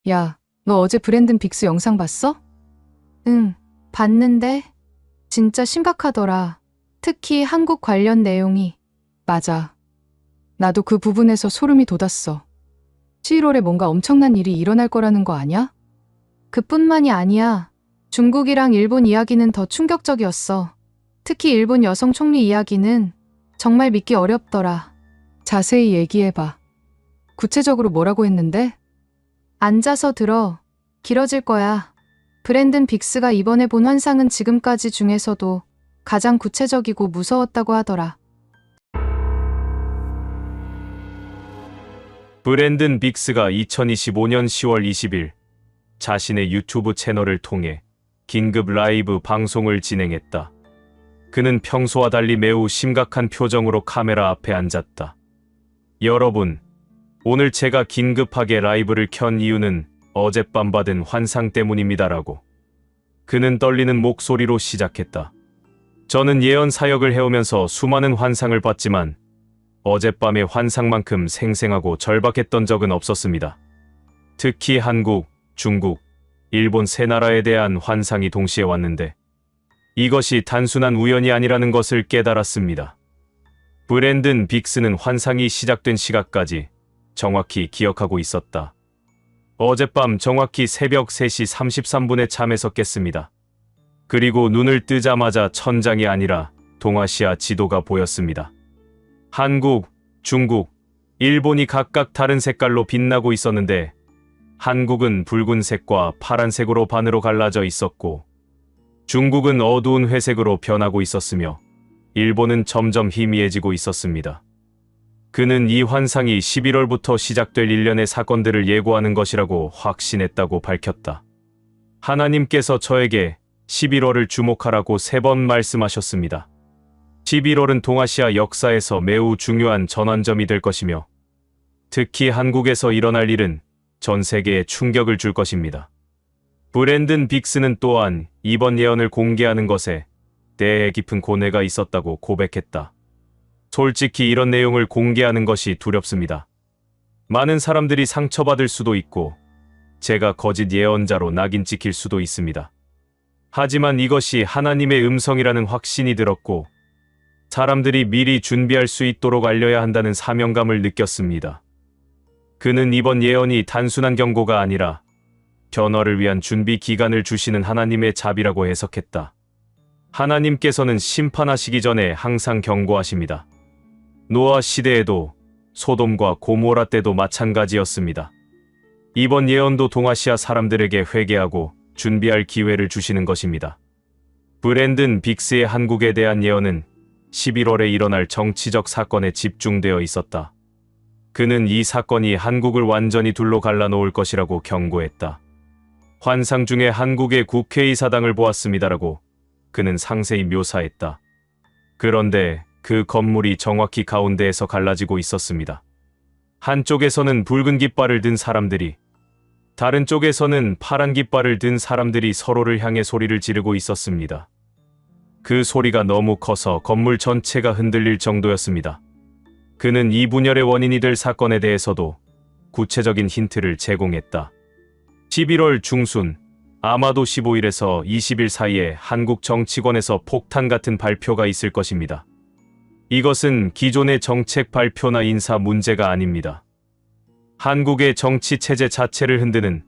야, 너 어제 브랜든 빅스 영상 봤어? 응, 봤는데 진짜 심각하더라. 특히 한국 관련 내용이. 맞아. 나도 그 부분에서 소름이 돋았어. 11월에 뭔가 엄청난 일이 일어날 거라는 거 아니야? 그뿐만이 아니야. 중국이랑 일본 이야기는 더 충격적이었어. 특히 일본 여성 총리 이야기는 정말 믿기 어렵더라. 자세히 얘기해봐. 구체적으로 뭐라고 했는데? 앉아서 들어. 길어질 거야. 브랜든 빅스가 이번에 본 환상은 지금까지 중에서도 가장 구체적이고 무서웠다고 하더라. 브랜든 빅스가 2025년 10월 20일 자신의 유튜브 채널을 통해 긴급 라이브 방송을 진행했다. 그는 평소와 달리 매우 심각한 표정으로 카메라 앞에 앉았다. 여러분, 오늘 제가 긴급하게 라이브를 켠 이유는 어젯밤 받은 환상 때문입니다라고. 그는 떨리는 목소리로 시작했다. 저는 예언 사역을 해오면서 수많은 환상을 봤지만 어젯밤의 환상만큼 생생하고 절박했던 적은 없었습니다. 특히 한국, 중국, 일본 세 나라에 대한 환상이 동시에 왔는데 이것이 단순한 우연이 아니라는 것을 깨달았습니다. 브랜든 빅스는 환상이 시작된 시각까지 정확히 기억하고 있었다. 어젯밤 정확히 새벽 3시 33분에 잠에서 깼습니다. 그리고 눈을 뜨자마자 천장이 아니라 동아시아 지도가 보였습니다. 한국, 중국, 일본이 각각 다른 색깔로 빛나고 있었는데 한국은 붉은색과 파란색으로 반으로 갈라져 있었고 중국은 어두운 회색으로 변하고 있었으며 일본은 점점 희미해지고 있었습니다. 그는 이 환상이 11월부터 시작될 일련의 사건들을 예고하는 것이라고 확신했다고 밝혔다. 하나님께서 저에게 11월을 주목하라고 3번 말씀하셨습니다. 11월은 동아시아 역사에서 매우 중요한 전환점이 될 것이며 특히 한국에서 일어날 일은 전 세계에 충격을 줄 것입니다. 브랜든 빅스는 또한 이번 예언을 공개하는 것에 대해 깊은 고뇌가 있었다고 고백했다. 솔직히 이런 내용을 공개하는 것이 두렵습니다. 많은 사람들이 상처받을 수도 있고 제가 거짓 예언자로 낙인 찍힐 수도 있습니다. 하지만 이것이 하나님의 음성이라는 확신이 들었고 사람들이 미리 준비할 수 있도록 알려야 한다는 사명감을 느꼈습니다. 그는 이번 예언이 단순한 경고가 아니라 변화를 위한 준비 기간을 주시는 하나님의 자비라고 해석했다. 하나님께서는 심판하시기 전에 항상 경고하십니다. 노아 시대에도 소돔과 고모라 때도 마찬가지였습니다. 이번 예언도 동아시아 사람들에게 회개하고 준비할 기회를 주시는 것입니다. 브랜든 빅스의 한국에 대한 예언은 11월에 일어날 정치적 사건에 집중되어 있었다. 그는 이 사건이 한국을 완전히 둘로 갈라놓을 것이라고 경고했다. 환상 중에 한국의 국회의사당을 보았습니다라고 그는 상세히 묘사했다. 그런데 그 건물이 정확히 가운데에서 갈라지고 있었습니다. 한쪽에서는 붉은 깃발을 든 사람들이, 다른 쪽에서는 파란 깃발을 든 사람들이 서로를 향해 소리를 지르고 있었습니다. 그 소리가 너무 커서 건물 전체가 흔들릴 정도였습니다. 그는 이 분열의 원인이 될 사건에 대해서도 구체적인 힌트를 제공했다. 11월 중순, 아마도 15일에서 20일 사이에 한국 정치권에서 폭탄 같은 발표가 있을 것입니다. 이것은 기존의 정책 발표나 인사 문제가 아닙니다. 한국의 정치 체제 자체를 흔드는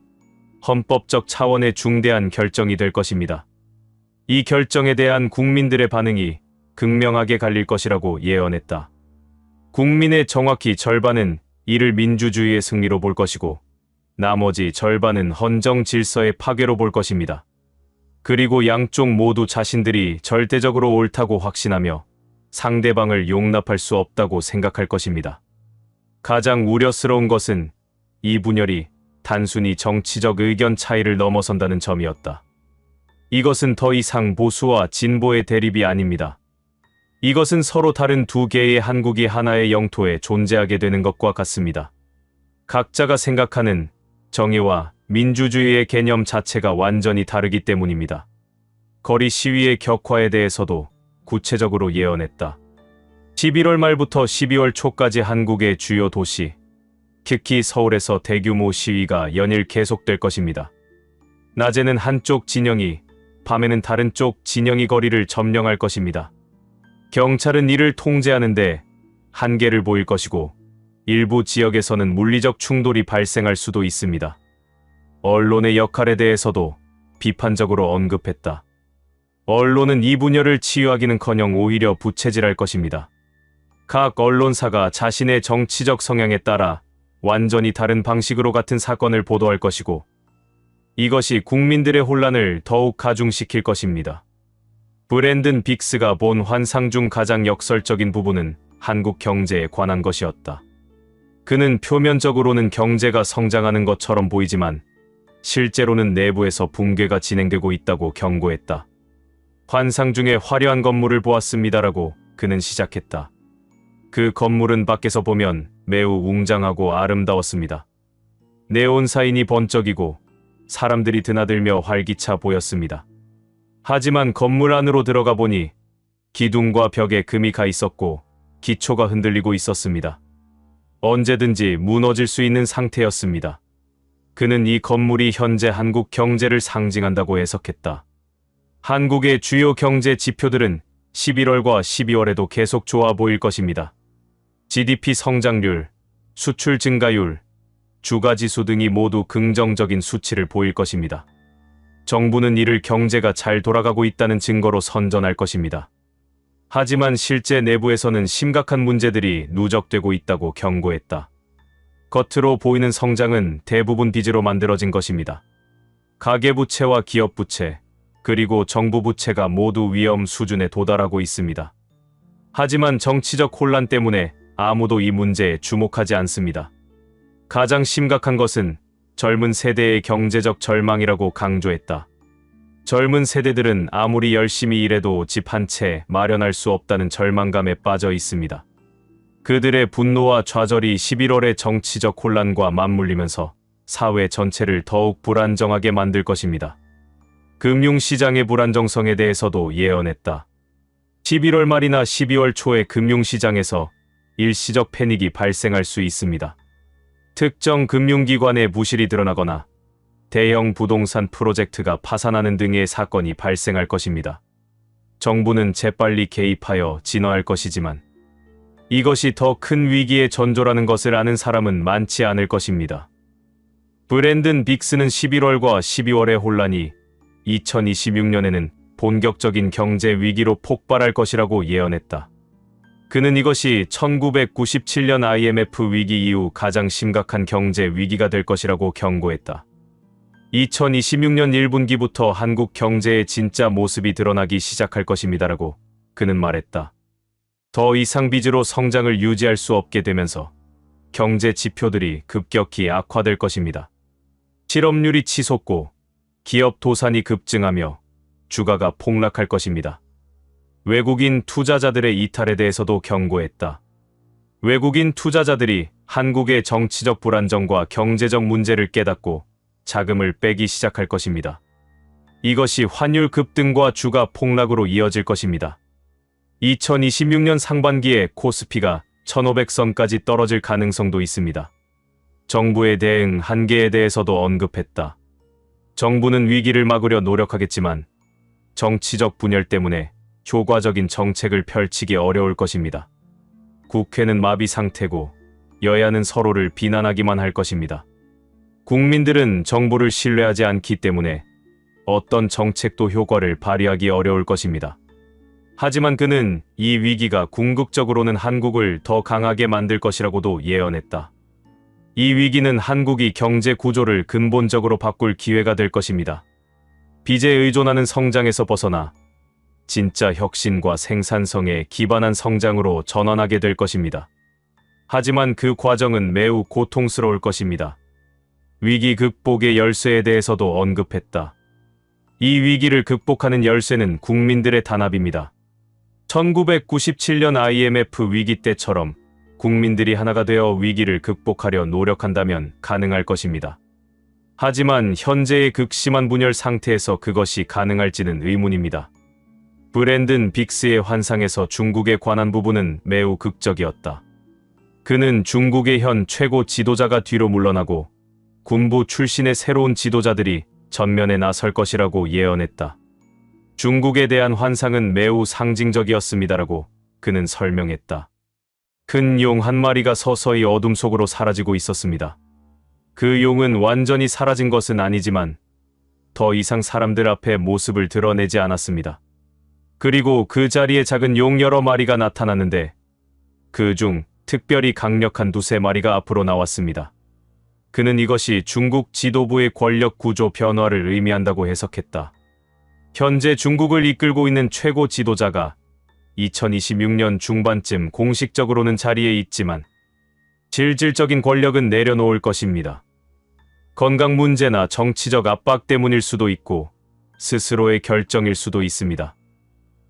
헌법적 차원의 중대한 결정이 될 것입니다. 이 결정에 대한 국민들의 반응이 극명하게 갈릴 것이라고 예언했다. 국민의 정확히 절반은 이를 민주주의의 승리로 볼 것이고 나머지 절반은 헌정 질서의 파괴로 볼 것입니다. 그리고 양쪽 모두 자신들이 절대적으로 옳다고 확신하며 상대방을 용납할 수 없다고 생각할 것입니다. 가장 우려스러운 것은 이 분열이 단순히 정치적 의견 차이를 넘어선다는 점이었다. 이것은 더 이상 보수와 진보의 대립이 아닙니다. 이것은 서로 다른 두 개의 한국이 하나의 영토에 존재하게 되는 것과 같습니다. 각자가 생각하는 정의와 민주주의의 개념 자체가 완전히 다르기 때문입니다. 거리 시위의 격화에 대해서도 구체적으로 예언했다. 11월 말부터 12월 초까지 한국의 주요 도시, 특히 서울에서 대규모 시위가 연일 계속될 것입니다. 낮에는 한쪽 진영이, 밤에는 다른 쪽 진영이 거리를 점령할 것입니다. 경찰은 이를 통제하는데 한계를 보일 것이고 일부 지역에서는 물리적 충돌이 발생할 수도 있습니다. 언론의 역할에 대해서도 비판적으로 언급했다. 언론은 이 분열을 치유하기는커녕 오히려 부채질할 것입니다. 각 언론사가 자신의 정치적 성향에 따라 완전히 다른 방식으로 같은 사건을 보도할 것이고 이것이 국민들의 혼란을 더욱 가중시킬 것입니다. 브랜든 빅스가 본 환상 중 가장 역설적인 부분은 한국 경제에 관한 것이었다. 그는 표면적으로는 경제가 성장하는 것처럼 보이지만 실제로는 내부에서 붕괴가 진행되고 있다고 경고했다. 환상 중에 화려한 건물을 보았습니다라고 그는 시작했다. 그 건물은 밖에서 보면 매우 웅장하고 아름다웠습니다. 네온 사인이 번쩍이고 사람들이 드나들며 활기차 보였습니다. 하지만 건물 안으로 들어가 보니 기둥과 벽에 금이 가 있었고 기초가 흔들리고 있었습니다. 언제든지 무너질 수 있는 상태였습니다. 그는 이 건물이 현재 한국 경제를 상징한다고 해석했다. 한국의 주요 경제 지표들은 11월과 12월에도 계속 좋아 보일 것입니다. GDP 성장률, 수출 증가율, 주가지수 등이 모두 긍정적인 수치를 보일 것입니다. 정부는 이를 경제가 잘 돌아가고 있다는 증거로 선전할 것입니다. 하지만 실제 내부에서는 심각한 문제들이 누적되고 있다고 경고했다. 겉으로 보이는 성장은 대부분 빚으로 만들어진 것입니다. 가계부채와 기업부채, 그리고 정부 부채가 모두 위험 수준에 도달하고 있습니다. 하지만 정치적 혼란 때문에 아무도 이 문제에 주목하지 않습니다. 가장 심각한 것은 젊은 세대의 경제적 절망이라고 강조했다. 젊은 세대들은 아무리 열심히 일해도 집 한 채 마련할 수 없다는 절망감에 빠져 있습니다. 그들의 분노와 좌절이 11월의 정치적 혼란과 맞물리면서 사회 전체를 더욱 불안정하게 만들 것입니다. 금융시장의 불안정성에 대해서도 예언했다. 11월 말이나 12월 초에 금융시장에서 일시적 패닉이 발생할 수 있습니다. 특정 금융기관의 부실이 드러나거나 대형 부동산 프로젝트가 파산하는 등의 사건이 발생할 것입니다. 정부는 재빨리 개입하여 진화할 것이지만 이것이 더 큰 위기의 전조라는 것을 아는 사람은 많지 않을 것입니다. 브랜든 빅스는 11월과 12월의 혼란이 2026년에는 본격적인 경제 위기로 폭발할 것이라고 예언했다. 그는 이것이 1997년 IMF 위기 이후 가장 심각한 경제 위기가 될 것이라고 경고했다. 2026년 1분기부터 한국 경제의 진짜 모습이 드러나기 시작할 것입니다라고 그는 말했다. 더 이상 빚으로 성장을 유지할 수 없게 되면서 경제 지표들이 급격히 악화될 것입니다. 실업률이 치솟고 기업 도산이 급증하며 주가가 폭락할 것입니다. 외국인 투자자들의 이탈에 대해서도 경고했다. 외국인 투자자들이 한국의 정치적 불안정과 경제적 문제를 깨닫고 자금을 빼기 시작할 것입니다. 이것이 환율 급등과 주가 폭락으로 이어질 것입니다. 2026년 상반기에 코스피가 1500선까지 떨어질 가능성도 있습니다. 정부의 대응 한계에 대해서도 언급했다. 정부는 위기를 막으려 노력하겠지만 정치적 분열 때문에 효과적인 정책을 펼치기 어려울 것입니다. 국회는 마비 상태고 여야는 서로를 비난하기만 할 것입니다. 국민들은 정부를 신뢰하지 않기 때문에 어떤 정책도 효과를 발휘하기 어려울 것입니다. 하지만 그는 이 위기가 궁극적으로는 한국을 더 강하게 만들 것이라고도 예언했다. 이 위기는 한국이 경제 구조를 근본적으로 바꿀 기회가 될 것입니다. 빚에 의존하는 성장에서 벗어나 진짜 혁신과 생산성에 기반한 성장으로 전환하게 될 것입니다. 하지만 그 과정은 매우 고통스러울 것입니다. 위기 극복의 열쇠에 대해서도 언급했다. 이 위기를 극복하는 열쇠는 국민들의 단합입니다. 1997년 IMF 위기 때처럼 국민들이 하나가 되어 위기를 극복하려 노력한다면 가능할 것입니다. 하지만 현재의 극심한 분열 상태에서 그것이 가능할지는 의문입니다. 브랜든 빅스의 환상에서 중국에 관한 부분은 매우 극적이었다. 그는 중국의 현 최고 지도자가 뒤로 물러나고 군부 출신의 새로운 지도자들이 전면에 나설 것이라고 예언했다. 중국에 대한 환상은 매우 상징적이었습니다라고 그는 설명했다. 큰 용 한 마리가 서서히 어둠 속으로 사라지고 있었습니다. 그 용은 완전히 사라진 것은 아니지만 더 이상 사람들 앞에 모습을 드러내지 않았습니다. 그리고 그 자리에 작은 용 여러 마리가 나타났는데 그중 특별히 강력한 두세 마리가 앞으로 나왔습니다. 그는 이것이 중국 지도부의 권력 구조 변화를 의미한다고 해석했다. 현재 중국을 이끌고 있는 최고 지도자가 2026년 중반쯤 공식적으로는 자리에 있지만 실질적인 권력은 내려놓을 것입니다. 건강 문제나 정치적 압박 때문일 수도 있고 스스로의 결정일 수도 있습니다.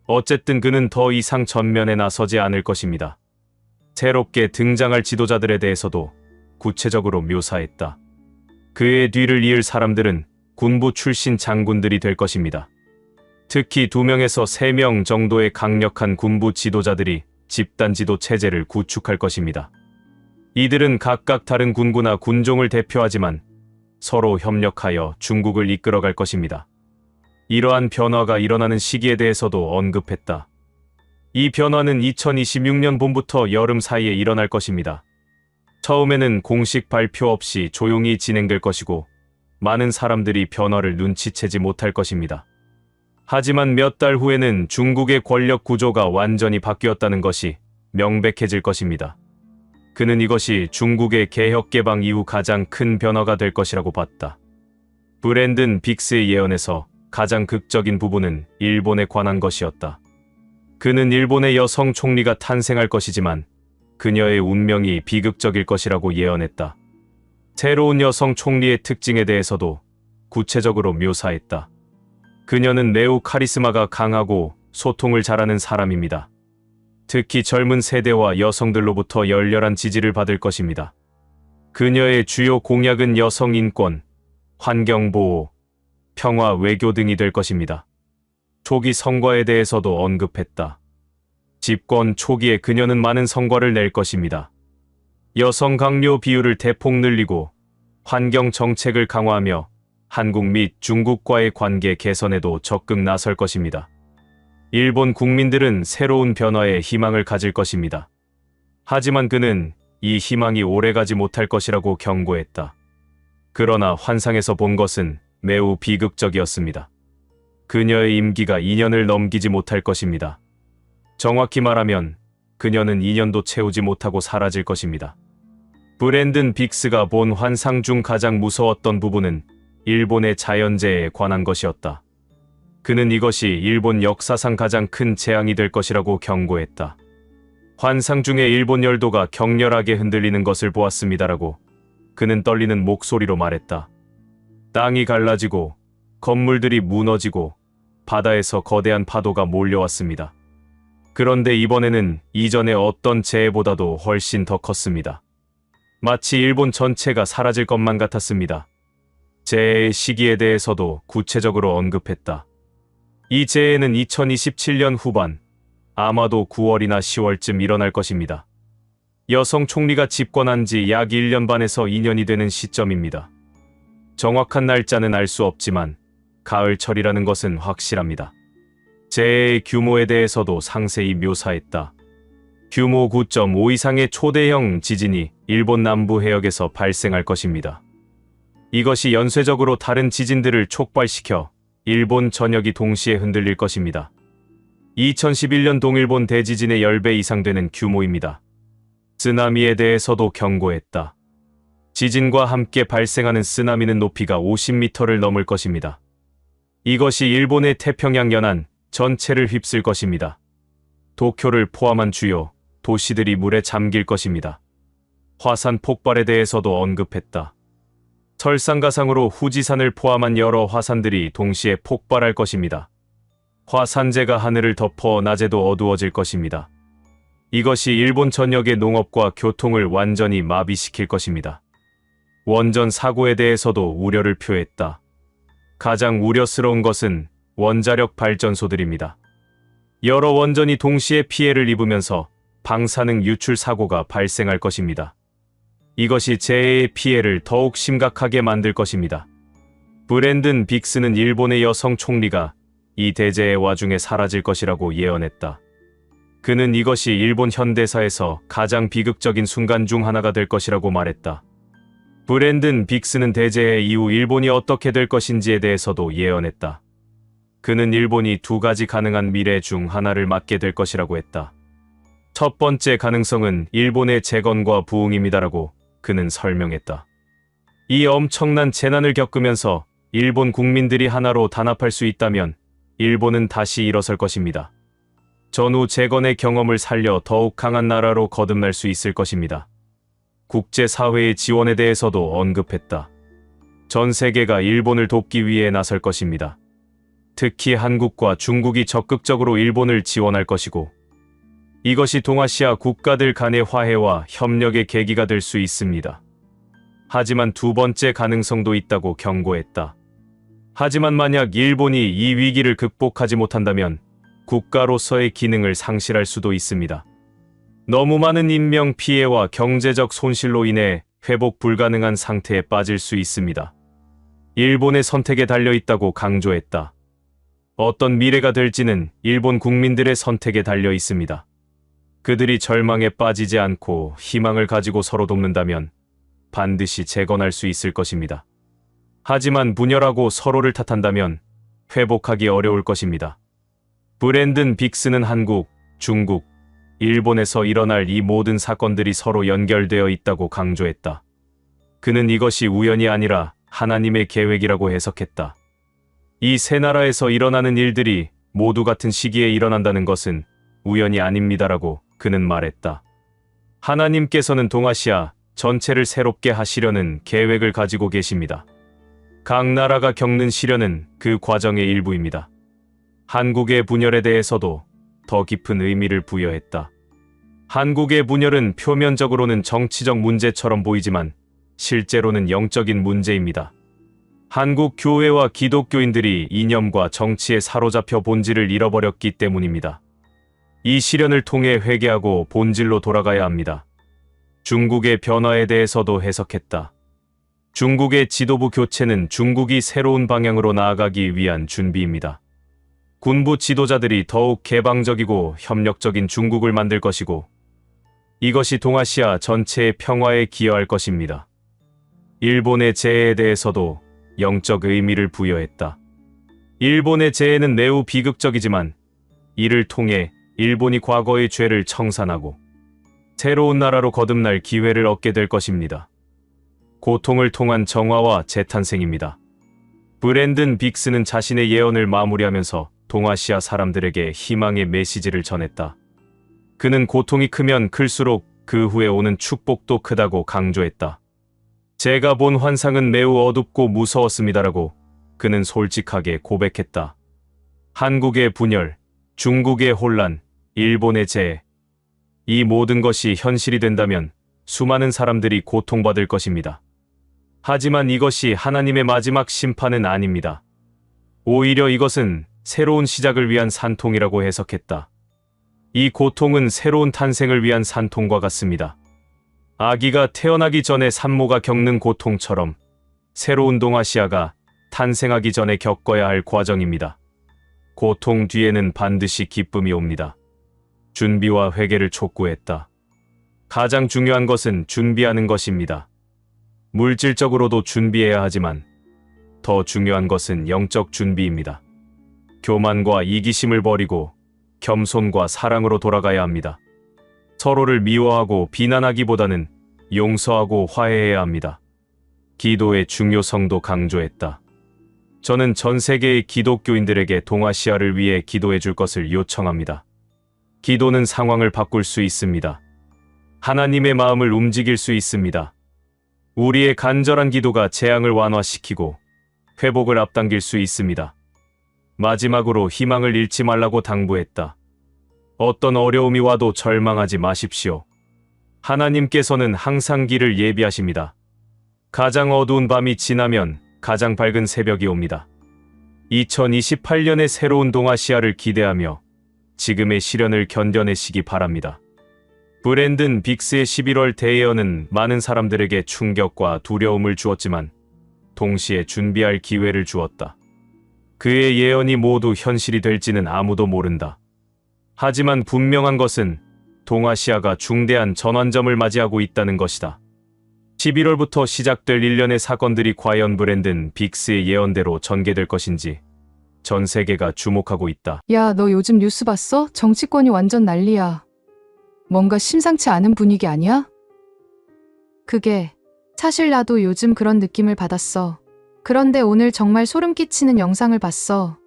어쨌든 그는 더 이상 전면에 나서지 않을 것입니다. 새롭게 등장할 지도자들에 대해서도 구체적으로 묘사했다. 그의 뒤를 이을 사람들은 군부 출신 장군들이 될 것입니다. 특히 2명에서 3명 정도의 강력한 군부 지도자들이 집단 지도 체제를 구축할 것입니다. 이들은 각각 다른 군구나 군종을 대표하지만 서로 협력하여 중국을 이끌어갈 것입니다. 이러한 변화가 일어나는 시기에 대해서도 언급했다. 이 변화는 2026년 봄부터 여름 사이에 일어날 것입니다. 처음에는 공식 발표 없이 조용히 진행될 것이고 많은 사람들이 변화를 눈치채지 못할 것입니다. 하지만 몇 달 후에는 중국의 권력 구조가 완전히 바뀌었다는 것이 명백해질 것입니다. 그는 이것이 중국의 개혁 개방 이후 가장 큰 변화가 될 것이라고 봤다. 브랜든 빅스의 예언에서 가장 극적인 부분은 일본에 관한 것이었다. 그는 일본의 여성 총리가 탄생할 것이지만 그녀의 운명이 비극적일 것이라고 예언했다. 새로운 여성 총리의 특징에 대해서도 구체적으로 묘사했다. 그녀는 매우 카리스마가 강하고 소통을 잘하는 사람입니다. 특히 젊은 세대와 여성들로부터 열렬한 지지를 받을 것입니다. 그녀의 주요 공약은 여성 인권, 환경보호, 평화 외교 등이 될 것입니다. 초기 성과에 대해서도 언급했다. 집권 초기에 그녀는 많은 성과를 낼 것입니다. 여성 강요 비율을 대폭 늘리고 환경 정책을 강화하며 한국 및 중국과의 관계 개선에도 적극 나설 것입니다. 일본 국민들은 새로운 변화에 희망을 가질 것입니다. 하지만 그는 이 희망이 오래가지 못할 것이라고 경고했다. 그러나 환상에서 본 것은 매우 비극적이었습니다. 그녀의 임기가 2년을 넘기지 못할 것입니다. 정확히 말하면 그녀는 2년도 채우지 못하고 사라질 것입니다. 브랜든 빅스가 본 환상 중 가장 무서웠던 부분은 일본의 자연재해에 관한 것이었다. 그는 이것이 일본 역사상 가장 큰 재앙이 될 것이라고 경고했다. 환상 중에 일본 열도가 격렬하게 흔들리는 것을 보았습니다라고 그는 떨리는 목소리로 말했다. 땅이 갈라지고 건물들이 무너지고 바다에서 거대한 파도가 몰려왔습니다. 그런데 이번에는 이전의 어떤 재해보다도 훨씬 더 컸습니다. 마치 일본 전체가 사라질 것만 같았습니다. 재해의 시기에 대해서도 구체적으로 언급했다. 이 재해는 2027년 후반, 아마도 9월이나 10월쯤 일어날 것입니다. 여성 총리가 집권한 지 약 1년 반에서 2년이 되는 시점입니다. 정확한 날짜는 알 수 없지만 가을철이라는 것은 확실합니다. 재해의 규모에 대해서도 상세히 묘사했다. 규모 9.5 이상의 초대형 지진이 일본 남부 해역에서 발생할 것입니다. 이것이 연쇄적으로 다른 지진들을 촉발시켜 일본 전역이 동시에 흔들릴 것입니다. 2011년 동일본 대지진의 10배 이상 되는 규모입니다. 쓰나미에 대해서도 경고했다. 지진과 함께 발생하는 쓰나미는 높이가 50m를 넘을 것입니다. 이것이 일본의 태평양 연안 전체를 휩쓸 것입니다. 도쿄를 포함한 주요 도시들이 물에 잠길 것입니다. 화산 폭발에 대해서도 언급했다. 설상가상으로 후지산을 포함한 여러 화산들이 동시에 폭발할 것입니다. 화산재가 하늘을 덮어 낮에도 어두워질 것입니다. 이것이 일본 전역의 농업과 교통을 완전히 마비시킬 것입니다. 원전 사고에 대해서도 우려를 표했다. 가장 우려스러운 것은 원자력 발전소들입니다. 여러 원전이 동시에 피해를 입으면서 방사능 유출 사고가 발생할 것입니다. 이것이 재해의 피해를 더욱 심각하게 만들 것입니다. 브랜든 빅스는 일본의 여성 총리가 이 대재의 와중에 사라질 것이라고 예언했다. 그는 이것이 일본 현대사에서 가장 비극적인 순간 중 하나가 될 것이라고 말했다. 브랜든 빅스는 대재해 이후 일본이 어떻게 될 것인지에 대해서도 예언했다. 그는 일본이 두 가지 가능한 미래 중 하나를 맞게 될 것이라고 했다. 첫 번째 가능성은 일본의 재건과 부흥입니다라고 그는 설명했다. 이 엄청난 재난을 겪으면서 일본 국민들이 하나로 단합할 수 있다면 일본은 다시 일어설 것입니다. 전후 재건의 경험을 살려 더욱 강한 나라로 거듭날 수 있을 것입니다. 국제사회의 지원에 대해서도 언급했다. 전 세계가 일본을 돕기 위해 나설 것입니다. 특히 한국과 중국이 적극적으로 일본을 지원할 것이고 이것이 동아시아 국가들 간의 화해와 협력의 계기가 될 수 있습니다. 하지만 두 번째 가능성도 있다고 경고했다. 하지만 만약 일본이 이 위기를 극복하지 못한다면 국가로서의 기능을 상실할 수도 있습니다. 너무 많은 인명 피해와 경제적 손실로 인해 회복 불가능한 상태에 빠질 수 있습니다. 일본의 선택에 달려 있다고 강조했다. 어떤 미래가 될지는 일본 국민들의 선택에 달려 있습니다. 그들이 절망에 빠지지 않고 희망을 가지고 서로 돕는다면 반드시 재건할 수 있을 것입니다. 하지만 분열하고 서로를 탓한다면 회복하기 어려울 것입니다. 브랜든 빅스는 한국, 중국, 일본에서 일어날 이 모든 사건들이 서로 연결되어 있다고 강조했다. 그는 이것이 우연이 아니라 하나님의 계획이라고 해석했다. 이 세 나라에서 일어나는 일들이 모두 같은 시기에 일어난다는 것은 우연이 아닙니다라고 그는 말했다. 하나님께서는 동아시아 전체를 새롭게 하시려는 계획을 가지고 계십니다. 각 나라가 겪는 시련은 그 과정의 일부입니다. 한국의 분열에 대해서도 더 깊은 의미를 부여했다. 한국의 분열은 표면적으로는 정치적 문제처럼 보이지만 실제로는 영적인 문제입니다. 한국 교회와 기독교인들이 이념과 정치에 사로잡혀 본질을 잃어버렸기 때문입니다. 이 시련을 통해 회개하고 본질로 돌아가야 합니다. 중국의 변화에 대해서도 해석했다. 중국의 지도부 교체는 중국이 새로운 방향으로 나아가기 위한 준비입니다. 군부 지도자들이 더욱 개방적이고 협력적인 중국을 만들 것이고 이것이 동아시아 전체의 평화에 기여할 것입니다. 일본의 재해에 대해서도 영적 의미를 부여했다. 일본의 재해는 매우 비극적이지만 이를 통해 일본이 과거의 죄를 청산하고 새로운 나라로 거듭날 기회를 얻게 될 것입니다. 고통을 통한 정화와 재탄생입니다. 브랜든 빅스는 자신의 예언을 마무리하면서 동아시아 사람들에게 희망의 메시지를 전했다. 그는 고통이 크면 클수록 그 후에 오는 축복도 크다고 강조했다. 제가 본 환상은 매우 어둡고 무서웠습니다라고 그는 솔직하게 고백했다. 한국의 분열, 중국의 혼란, 일본의 재해, 이 모든 것이 현실이 된다면 수많은 사람들이 고통받을 것입니다. 하지만 이것이 하나님의 마지막 심판은 아닙니다. 오히려 이것은 새로운 시작을 위한 산통이라고 해석했다. 이 고통은 새로운 탄생을 위한 산통과 같습니다. 아기가 태어나기 전에 산모가 겪는 고통처럼 새로운 동아시아가 탄생하기 전에 겪어야 할 과정입니다. 고통 뒤에는 반드시 기쁨이 옵니다. 준비와 회개를 촉구했다. 가장 중요한 것은 준비하는 것입니다. 물질적으로도 준비해야 하지만 더 중요한 것은 영적 준비입니다. 교만과 이기심을 버리고 겸손과 사랑으로 돌아가야 합니다. 서로를 미워하고 비난하기보다는 용서하고 화해해야 합니다. 기도의 중요성도 강조했다. 저는 전 세계의 기독교인들에게 동아시아를 위해 기도해 줄 것을 요청합니다. 기도는 상황을 바꿀 수 있습니다. 하나님의 마음을 움직일 수 있습니다. 우리의 간절한 기도가 재앙을 완화시키고 회복을 앞당길 수 있습니다. 마지막으로 희망을 잃지 말라고 당부했다. 어떤 어려움이 와도 절망하지 마십시오. 하나님께서는 항상 길을 예비하십니다. 가장 어두운 밤이 지나면 가장 밝은 새벽이 옵니다. 2028년의 새로운 동아시아를 기대하며 지금의 시련을 견뎌내시기 바랍니다. 브랜든 빅스의 11월 대예언은 많은 사람들에게 충격과 두려움을 주었지만 동시에 준비할 기회를 주었다. 그의 예언이 모두 현실이 될지는 아무도 모른다. 하지만 분명한 것은 동아시아가 중대한 전환점을 맞이하고 있다는 것이다. 11월부터 시작될 일련의 사건들이 과연 브랜든 빅스의 예언대로 전개될 것인지 전 세계가 주목하고 있다. 야, 너 요즘 뉴스 봤어? 정치권이 완전 난리야. 뭔가 심상치 않은 분위기 아니야? 그게 사실 나도 요즘 그런 느낌을 받았어. 그런데 오늘 정말 소름 끼치는 영상을 봤어.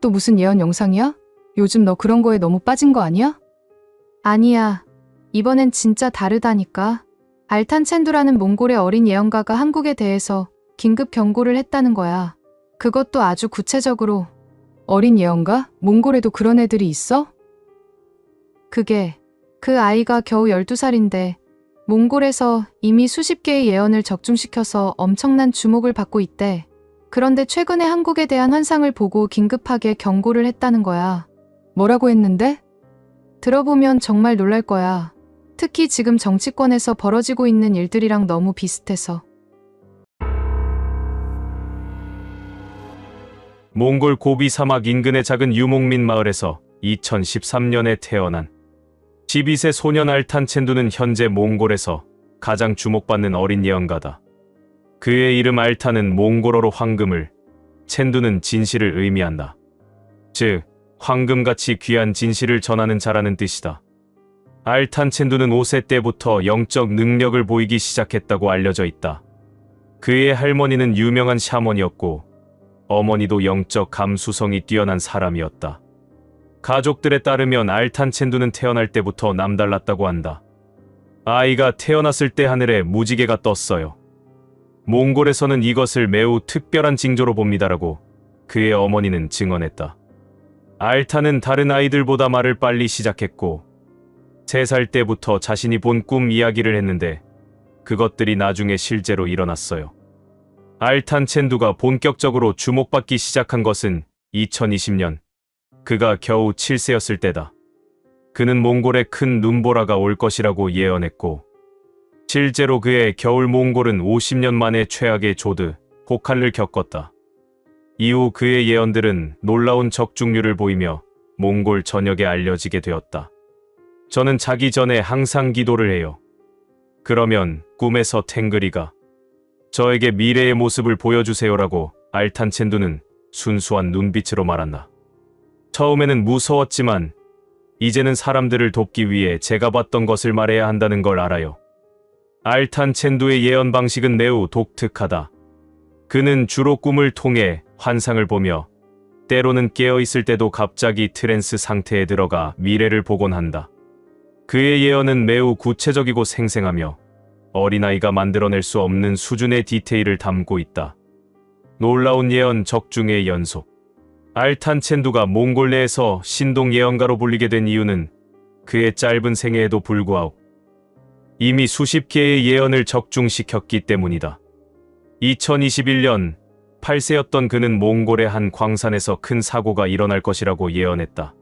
또 무슨 예언 영상이야? 요즘 너 그런 거에 너무 빠진 거 아니야? 아니야. 이번엔 진짜 다르다니까. 알탄 첸두라는 몽골의 어린 예언가가 한국에 대해서 긴급 경고를 했다는 거야. 그것도 아주 구체적으로. 어린 예언가? 몽골에도 그런 애들이 있어? 그게 그 아이가 겨우 12살인데 몽골에서 이미 수십 개의 예언을 적중시켜서 엄청난 주목을 받고 있대. 그런데 최근에 한국에 대한 환상을 보고 긴급하게 경고를 했다는 거야. 뭐라고 했는데? 들어보면 정말 놀랄 거야. 특히 지금 정치권에서 벌어지고 있는 일들이랑 너무 비슷해서. 몽골 고비 사막 인근의 작은 유목민 마을에서 2013년에 태어난 12세 소년 알탄 첸두는 현재 몽골에서 가장 주목받는 어린 예언가다. 그의 이름 알탄은 몽골어로 황금을, 첸두는 진실을 의미한다. 즉, 황금같이 귀한 진실을 전하는 자라는 뜻이다. 알탄 첸두는 5세 때부터 영적 능력을 보이기 시작했다고 알려져 있다. 그의 할머니는 유명한 샤먼이었고 어머니도 영적 감수성이 뛰어난 사람이었다. 가족들에 따르면 알탄 첸두는 태어날 때부터 남달랐다고 한다. 아이가 태어났을 때 하늘에 무지개가 떴어요. 몽골에서는 이것을 매우 특별한 징조로 봅니다라고 그의 어머니는 증언했다. 알탄은 다른 아이들보다 말을 빨리 시작했고 3살 때부터 자신이 본 꿈 이야기를 했는데 그것들이 나중에 실제로 일어났어요. 알탄 첸두가 본격적으로 주목받기 시작한 것은 2020년 그가 겨우 7세였을 때다. 그는 몽골에 큰 눈보라가 올 것이라고 예언했고 실제로 그의 겨울 몽골은 50년 만에 최악의 조드, 혹한을 겪었다. 이후 그의 예언들은 놀라운 적중률을 보이며 몽골 전역에 알려지게 되었다. 저는 자기 전에 항상 기도를 해요. 그러면 꿈에서 탱그리가 저에게 미래의 모습을 보여주세요라고 알탄 첸두는 순수한 눈빛으로 말한다. 처음에는 무서웠지만 이제는 사람들을 돕기 위해 제가 봤던 것을 말해야 한다는 걸 알아요. 알탄 첸두의 예언 방식은 매우 독특하다. 그는 주로 꿈을 통해 환상을 보며 때로는 깨어있을 때도 갑자기 트랜스 상태에 들어가 미래를 보곤 한다. 그의 예언은 매우 구체적이고 생생하며 어린아이가 만들어낼 수 없는 수준의 디테일을 담고 있다. 놀라운 예언 적중의 연속. 알탄 첸두가 몽골 내에서 신동 예언가로 불리게 된 이유는 그의 짧은 생애에도 불구하고 이미 수십 개의 예언을 적중시켰기 때문이다. 2021년 8세였던 그는 몽골의 한 광산에서 큰 사고가 일어날 것이라고 예언했다.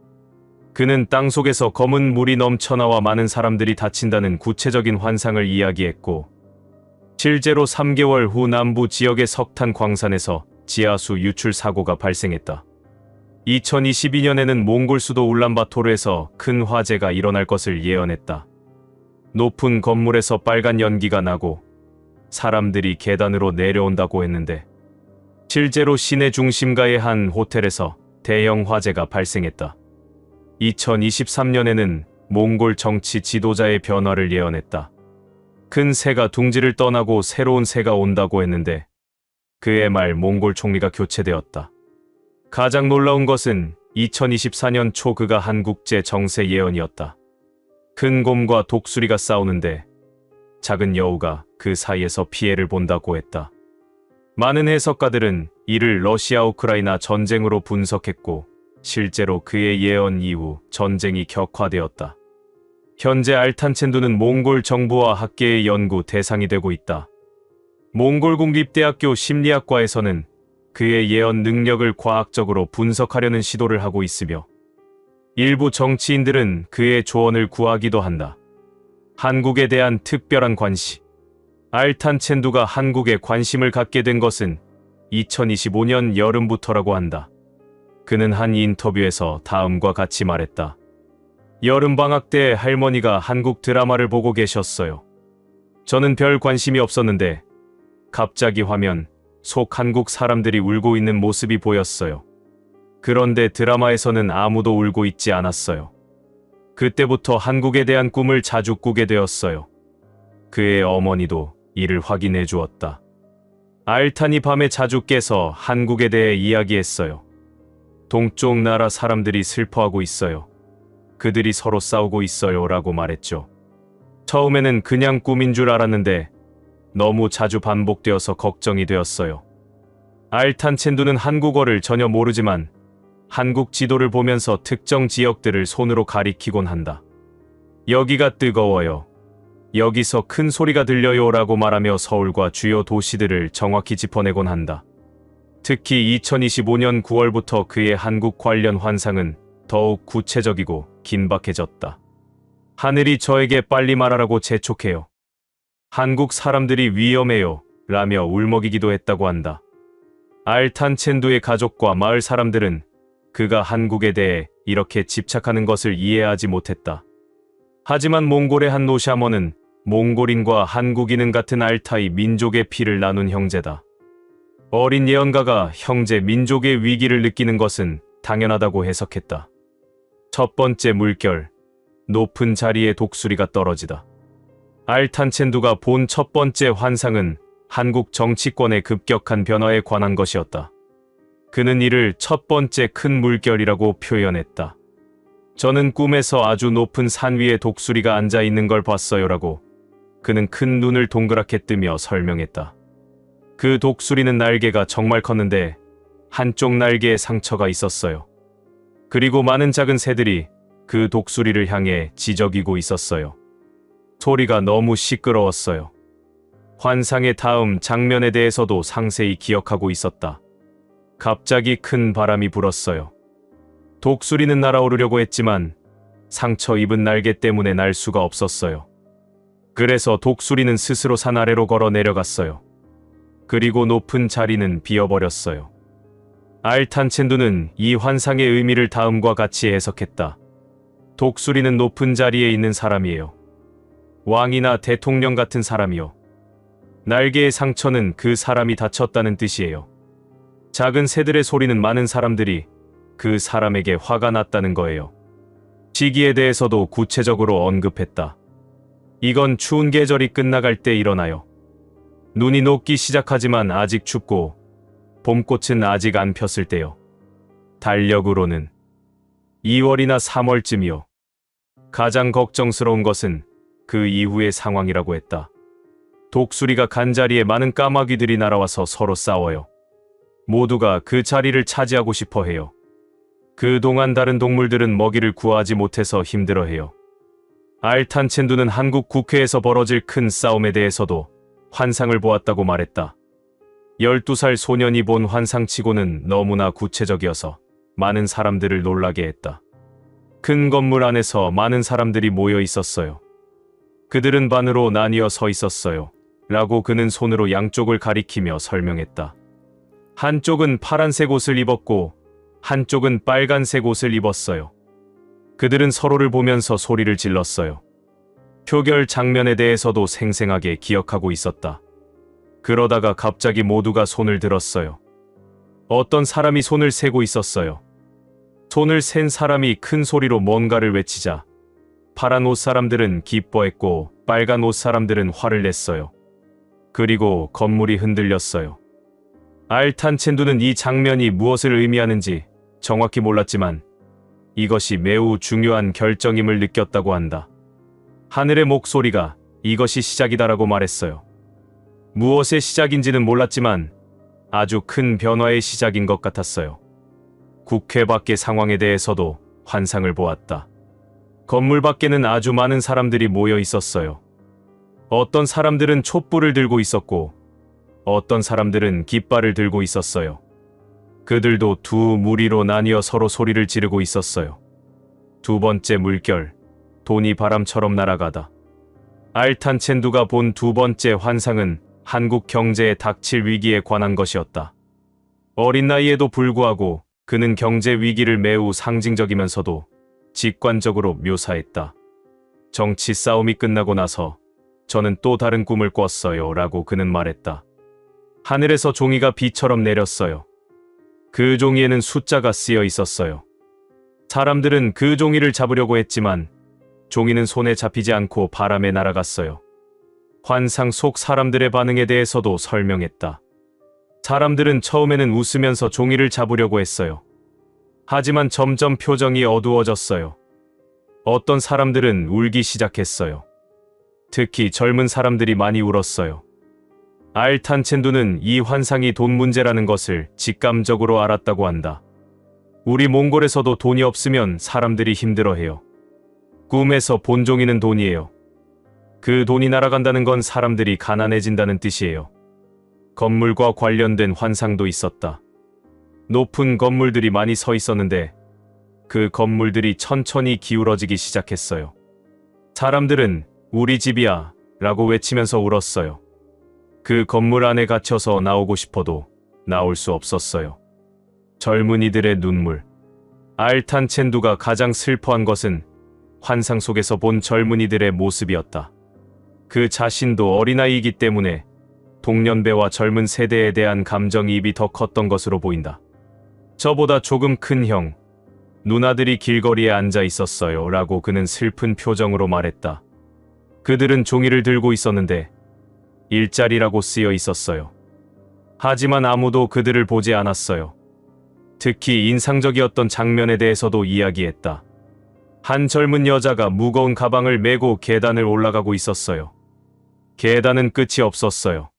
그는 땅속에서 검은 물이 넘쳐나와 많은 사람들이 다친다는 구체적인 환상을 이야기했고 실제로 3개월 후 남부 지역의 석탄 광산에서 지하수 유출 사고가 발생했다. 2022년에는 몽골 수도 울란바토르에서 큰 화재가 일어날 것을 예언했다. 높은 건물에서 빨간 연기가 나고 사람들이 계단으로 내려온다고 했는데 실제로 시내 중심가의 한 호텔에서 대형 화재가 발생했다. 2023년에는 몽골 정치 지도자의 변화를 예언했다. 큰 새가 둥지를 떠나고 새로운 새가 온다고 했는데 그의 말 몽골 총리가 교체되었다. 가장 놀라운 것은 2024년 초 그가 한국제 정세 예언이었다. 큰 곰과 독수리가 싸우는데 작은 여우가 그 사이에서 피해를 본다고 했다. 많은 해석가들은 이를 러시아 우크라이나 전쟁으로 분석했고 실제로 그의 예언 이후 전쟁이 격화되었다. 현재 알탄 첸두는 몽골 정부와 학계의 연구 대상이 되고 있다. 몽골 국립대학교 심리학과에서는 그의 예언 능력을 과학적으로 분석하려는 시도를 하고 있으며 일부 정치인들은 그의 조언을 구하기도 한다. 한국에 대한 특별한 관심. 알탄 첸두가 한국에 관심을 갖게 된 것은 2025년 여름부터라고 한다. 그는 한 인터뷰에서 다음과 같이 말했다. 여름방학 때 할머니가 한국 드라마를 보고 계셨어요. 저는 별 관심이 없었는데 갑자기 화면 속 한국 사람들이 울고 있는 모습이 보였어요. 그런데 드라마에서는 아무도 울고 있지 않았어요. 그때부터 한국에 대한 꿈을 자주 꾸게 되었어요. 그의 어머니도 이를 확인해 주었다. 알탄이 밤에 자주 깨서 한국에 대해 이야기했어요. 동쪽 나라 사람들이 슬퍼하고 있어요. 그들이 서로 싸우고 있어요 라고 말했죠. 처음에는 그냥 꿈인 줄 알았는데 너무 자주 반복되어서 걱정이 되었어요. 알탄 첸두는 한국어를 전혀 모르지만 한국 지도를 보면서 특정 지역들을 손으로 가리키곤 한다. 여기가 뜨거워요. 여기서 큰 소리가 들려요 라고 말하며 서울과 주요 도시들을 정확히 짚어내곤 한다. 특히 2025년 9월부터 그의 한국 관련 환상은 더욱 구체적이고 긴박해졌다. 하늘이 저에게 빨리 말하라고 재촉해요. 한국 사람들이 위험해요 라며 울먹이기도 했다고 한다. 알탄 첸두의 가족과 마을 사람들은 그가 한국에 대해 이렇게 집착하는 것을 이해하지 못했다. 하지만 몽골의 한 노샤머는 몽골인과 한국인은 같은 알타이 민족의 피를 나눈 형제다. 어린 예언가가 형제 민족의 위기를 느끼는 것은 당연하다고 해석했다. 첫 번째 물결, 높은 자리에 독수리가 떨어지다. 알탄 첸두가 본 첫 번째 환상은 한국 정치권의 급격한 변화에 관한 것이었다. 그는 이를 첫 번째 큰 물결이라고 표현했다. 저는 꿈에서 아주 높은 산 위에 독수리가 앉아 있는 걸 봤어요라고 그는 큰 눈을 동그랗게 뜨며 설명했다. 그 독수리는 날개가 정말 컸는데 한쪽 날개에 상처가 있었어요. 그리고 많은 작은 새들이 그 독수리를 향해 지저귀고 있었어요. 소리가 너무 시끄러웠어요. 환상의 다음 장면에 대해서도 상세히 기억하고 있었다. 갑자기 큰 바람이 불었어요. 독수리는 날아오르려고 했지만 상처 입은 날개 때문에 날 수가 없었어요. 그래서 독수리는 스스로 산 아래로 걸어 내려갔어요. 그리고 높은 자리는 비어버렸어요. 알탄 첸두는 이 환상의 의미를 다음과 같이 해석했다. 독수리는 높은 자리에 있는 사람이에요. 왕이나 대통령 같은 사람이요. 날개의 상처는 그 사람이 다쳤다는 뜻이에요. 작은 새들의 소리는 많은 사람들이 그 사람에게 화가 났다는 거예요. 시기에 대해서도 구체적으로 언급했다. 이건 추운 계절이 끝나갈 때 일어나요. 눈이 녹기 시작하지만 아직 춥고 봄꽃은 아직 안 폈을 때요. 달력으로는 2월이나 3월쯤이요. 가장 걱정스러운 것은 그 이후의 상황이라고 했다. 독수리가 간 자리에 많은 까마귀들이 날아와서 서로 싸워요. 모두가 그 자리를 차지하고 싶어 해요. 그동안 다른 동물들은 먹이를 구하지 못해서 힘들어해요. 알탄 첸두는 한국 국회에서 벌어질 큰 싸움에 대해서도 환상을 보았다고 말했다. 12살 소년이 본 환상치고는 너무나 구체적이어서 많은 사람들을 놀라게 했다. 큰 건물 안에서 많은 사람들이 모여 있었어요. 그들은 반으로 나뉘어 서 있었어요. 라고 그는 손으로 양쪽을 가리키며 설명했다. 한쪽은 파란색 옷을 입었고 한쪽은 빨간색 옷을 입었어요. 그들은 서로를 보면서 소리를 질렀어요. 표결 장면에 대해서도 생생하게 기억하고 있었다. 그러다가 갑자기 모두가 손을 들었어요. 어떤 사람이 손을 세고 있었어요. 손을 센 사람이 큰 소리로 뭔가를 외치자 파란 옷 사람들은 기뻐했고 빨간 옷 사람들은 화를 냈어요. 그리고 건물이 흔들렸어요. 알탄 첸두는 이 장면이 무엇을 의미하는지 정확히 몰랐지만 이것이 매우 중요한 결정임을 느꼈다고 한다. 하늘의 목소리가 이것이 시작이다라고 말했어요. 무엇의 시작인지는 몰랐지만 아주 큰 변화의 시작인 것 같았어요. 국회 밖의 상황에 대해서도 환상을 보았다. 건물 밖에는 아주 많은 사람들이 모여 있었어요. 어떤 사람들은 촛불을 들고 있었고 어떤 사람들은 깃발을 들고 있었어요. 그들도 두 무리로 나뉘어 서로 소리를 지르고 있었어요. 두 번째 물결, 돈이 바람처럼 날아가다. 알탄 첸두가 본 두 번째 환상은 한국 경제에 닥칠 위기에 관한 것이었다. 어린 나이에도 불구하고 그는 경제 위기를 매우 상징적이면서도 직관적으로 묘사했다. 정치 싸움이 끝나고 나서 저는 또 다른 꿈을 꿨어요 라고 그는 말했다. 하늘에서 종이가 비처럼 내렸어요. 그 종이에는 숫자가 쓰여 있었어요. 사람들은 그 종이를 잡으려고 했지만 종이는 손에 잡히지 않고 바람에 날아갔어요. 환상 속 사람들의 반응에 대해서도 설명했다. 사람들은 처음에는 웃으면서 종이를 잡으려고 했어요. 하지만 점점 표정이 어두워졌어요. 어떤 사람들은 울기 시작했어요. 특히 젊은 사람들이 많이 울었어요. 알탄 첸두는 이 환상이 돈 문제라는 것을 직감적으로 알았다고 한다. 우리 몽골에서도 돈이 없으면 사람들이 힘들어해요. 꿈에서 본 종이는 돈이에요. 그 돈이 날아간다는 건 사람들이 가난해진다는 뜻이에요. 건물과 관련된 환상도 있었다. 높은 건물들이 많이 서 있었는데 그 건물들이 천천히 기울어지기 시작했어요. 사람들은 우리 집이야 라고 외치면서 울었어요. 그 건물 안에 갇혀서 나오고 싶어도 나올 수 없었어요. 젊은이들의 눈물. 알탄 첸두가 가장 슬퍼한 것은 환상 속에서 본 젊은이들의 모습이었다. 그 자신도 어린아이이기 때문에 동년배와 젊은 세대에 대한 감정이입이 더 컸던 것으로 보인다. 저보다 조금 큰 형, 누나들이 길거리에 앉아 있었어요 라고 그는 슬픈 표정으로 말했다. 그들은 종이를 들고 있었는데 일자리라고 쓰여 있었어요. 하지만 아무도 그들을 보지 않았어요. 특히 인상적이었던 장면에 대해서도 이야기했다. 한 젊은 여자가 무거운 가방을 메고 계단을 올라가고 있었어요. 계단은 끝이 없었어요.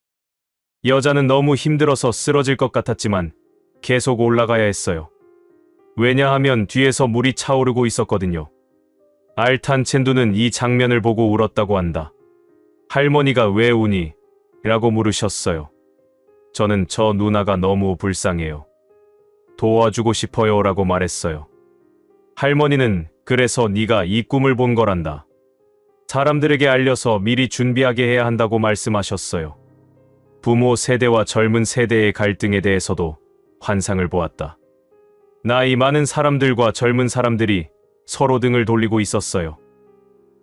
여자는 너무 힘들어서 쓰러질 것 같았지만 계속 올라가야 했어요. 왜냐하면 뒤에서 물이 차오르고 있었거든요. 알탄 첸두는 이 장면을 보고 울었다고 한다. 할머니가 왜 우니? 라고 물으셨어요. 저는 저 누나가 너무 불쌍해요. 도와주고 싶어요 라고 말했어요. 할머니는 그래서 네가 이 꿈을 본 거란다. 사람들에게 알려서 미리 준비하게 해야 한다고 말씀하셨어요. 부모 세대와 젊은 세대의 갈등에 대해서도 환상을 보았다. 나이 많은 사람들과 젊은 사람들이 서로 등을 돌리고 있었어요.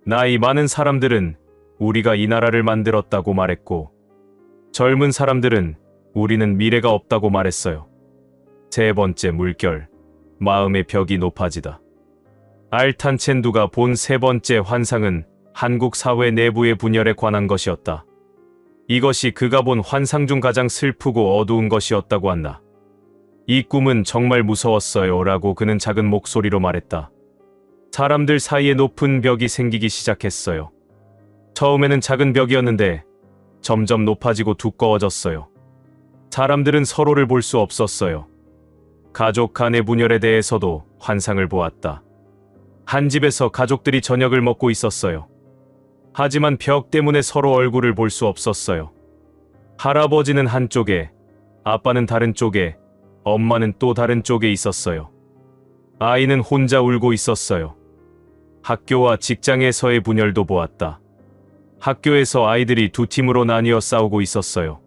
나이 많은 사람들은 우리가 이 나라를 만들었다고 말했고, 젊은 사람들은 우리는 미래가 없다고 말했어요. 세 번째 물결, 마음의 벽이 높아지다. 알탄 첸두가 본 세 번째 환상은 한국 사회 내부의 분열에 관한 것이었다. 이것이 그가 본 환상 중 가장 슬프고 어두운 것이었다고 한다. 이 꿈은 정말 무서웠어요 라고 그는 작은 목소리로 말했다. 사람들 사이에 높은 벽이 생기기 시작했어요. 처음에는 작은 벽이었는데 점점 높아지고 두꺼워졌어요. 사람들은 서로를 볼 수 없었어요. 가족 간의 분열에 대해서도 환상을 보았다. 한 집에서 가족들이 저녁을 먹고 있었어요. 하지만 벽 때문에 서로 얼굴을 볼 수 없었어요. 할아버지는 한쪽에, 아빠는 다른 쪽에, 엄마는 또 다른 쪽에 있었어요. 아이는 혼자 울고 있었어요. 학교와 직장에서의 분열도 보았다. 학교에서 아이들이 두 팀으로 나뉘어 싸우고 있었어요.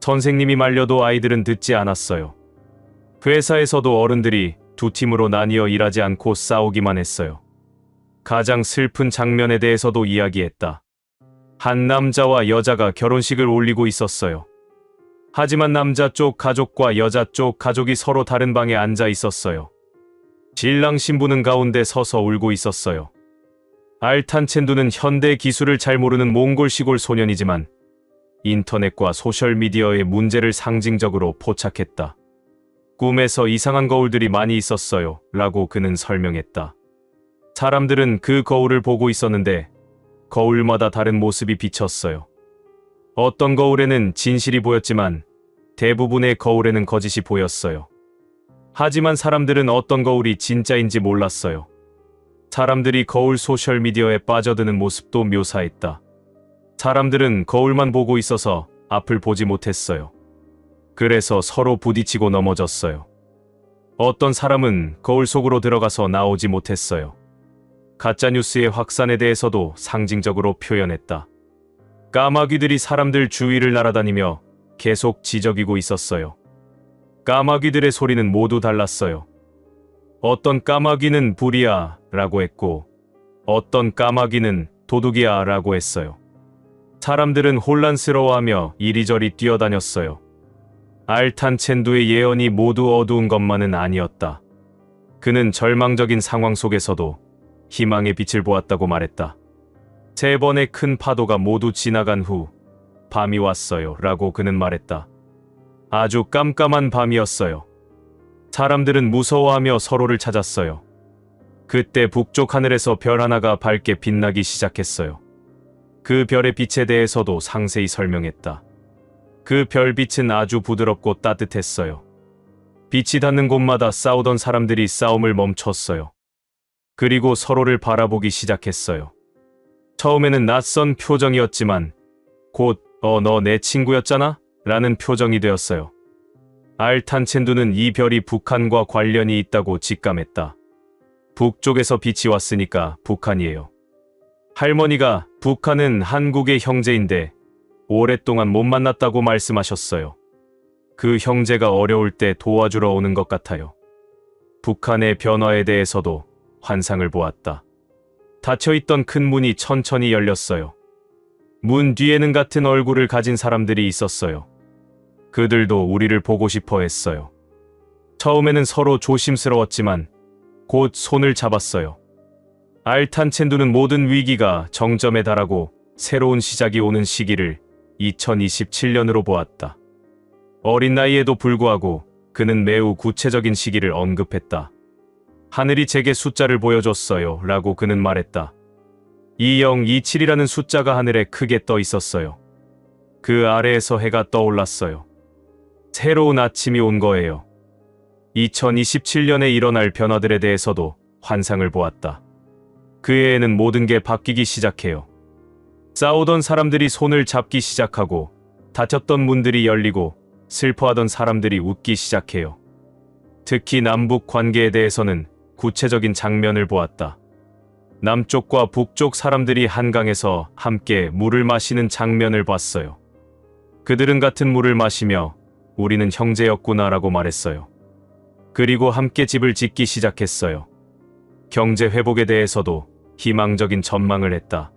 선생님이 말려도 아이들은 듣지 않았어요. 회사에서도 어른들이 두 팀으로 나뉘어 일하지 않고 싸우기만 했어요. 가장 슬픈 장면에 대해서도 이야기했다. 한 남자와 여자가 결혼식을 올리고 있었어요. 하지만 남자 쪽 가족과 여자 쪽 가족이 서로 다른 방에 앉아 있었어요. 신랑 신부는 가운데 서서 울고 있었어요. 알탄 첸두는 현대 기술을 잘 모르는 몽골 시골 소년이지만 인터넷과 소셜미디어의 문제를 상징적으로 포착했다. 꿈에서 이상한 거울들이 많이 있었어요 라고 그는 설명했다. 사람들은 그 거울을 보고 있었는데 거울마다 다른 모습이 비쳤어요. 어떤 거울에는 진실이 보였지만 대부분의 거울에는 거짓이 보였어요. 하지만 사람들은 어떤 거울이 진짜인지 몰랐어요. 사람들이 거울 소셜미디어에 빠져드는 모습도 묘사했다. 사람들은 거울만 보고 있어서 앞을 보지 못했어요. 그래서 서로 부딪히고 넘어졌어요. 어떤 사람은 거울 속으로 들어가서 나오지 못했어요. 가짜뉴스의 확산에 대해서도 상징적으로 표현했다. 까마귀들이 사람들 주위를 날아다니며 계속 지저귀고 있었어요. 까마귀들의 소리는 모두 달랐어요. 어떤 까마귀는 불이야 라고 했고 어떤 까마귀는 도둑이야 라고 했어요. 사람들은 혼란스러워하며 이리저리 뛰어다녔어요. 알탄첸두의 예언이 모두 어두운 것만은 아니었다. 그는 절망적인 상황 속에서도 희망의 빛을 보았다고 말했다. 3번의 큰 파도가 모두 지나간 후 밤이 왔어요 라고 그는 말했다. 아주 깜깜한 밤이었어요. 사람들은 무서워하며 서로를 찾았어요. 그때 북쪽 하늘에서 별 하나가 밝게 빛나기 시작했어요. 그 별의 빛에 대해서도 상세히 설명했다. 그 별빛은 아주 부드럽고 따뜻했어요. 빛이 닿는 곳마다 싸우던 사람들이 싸움을 멈췄어요. 그리고 서로를 바라보기 시작했어요. 처음에는 낯선 표정이었지만 곧 너 내 친구였잖아? 라는 표정이 되었어요. 알탄첸두는 이 별이 북한과 관련이 있다고 직감했다. 북쪽에서 빛이 왔으니까 북한이에요. 할머니가 북한은 한국의 형제인데 오랫동안 못 만났다고 말씀하셨어요. 그 형제가 어려울 때 도와주러 오는 것 같아요. 북한의 변화에 대해서도 환상을 보았다. 닫혀있던 큰 문이 천천히 열렸어요. 문 뒤에는 같은 얼굴을 가진 사람들이 있었어요. 그들도 우리를 보고 싶어 했어요. 처음에는 서로 조심스러웠지만 곧 손을 잡았어요. 알탄첸두는 모든 위기가 정점에 달하고 새로운 시작이 오는 시기를 2027년으로 보았다. 어린 나이에도 불구하고 그는 매우 구체적인 시기를 언급했다. 하늘이 제게 숫자를 보여줬어요 라고 그는 말했다. 2027이라는 숫자가 하늘에 크게 떠 있었어요. 그 아래에서 해가 떠올랐어요. 새로운 아침이 온 거예요. 2027년에 일어날 변화들에 대해서도 환상을 보았다. 그 해에는 모든 게 바뀌기 시작해요. 싸우던 사람들이 손을 잡기 시작하고 닫혔던 문들이 열리고 슬퍼하던 사람들이 웃기 시작해요. 특히 남북 관계에 대해서는 구체적인 장면을 보았다. 남쪽과 북쪽 사람들이 한강에서 함께 물을 마시는 장면을 봤어요. 그들은 같은 물을 마시며 우리는 형제였구나라고 말했어요. 그리고 함께 집을 짓기 시작했어요. 경제 회복에 대해서도 희망적인 전망을 했다.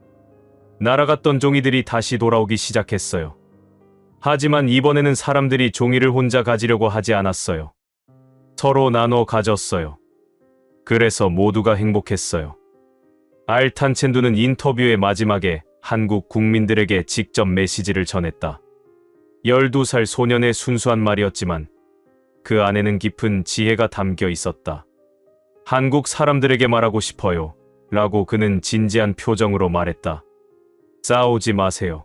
날아갔던 종이들이 다시 돌아오기 시작했어요. 하지만 이번에는 사람들이 종이를 혼자 가지려고 하지 않았어요. 서로 나눠 가졌어요. 그래서 모두가 행복했어요. 알탄첸두는 인터뷰의 마지막에 한국 국민들에게 직접 메시지를 전했다. 12살 소년의 순수한 말이었지만 그 안에는 깊은 지혜가 담겨 있었다. 한국 사람들에게 말하고 싶어요. 라고 그는 진지한 표정으로 말했다. 싸우지 마세요.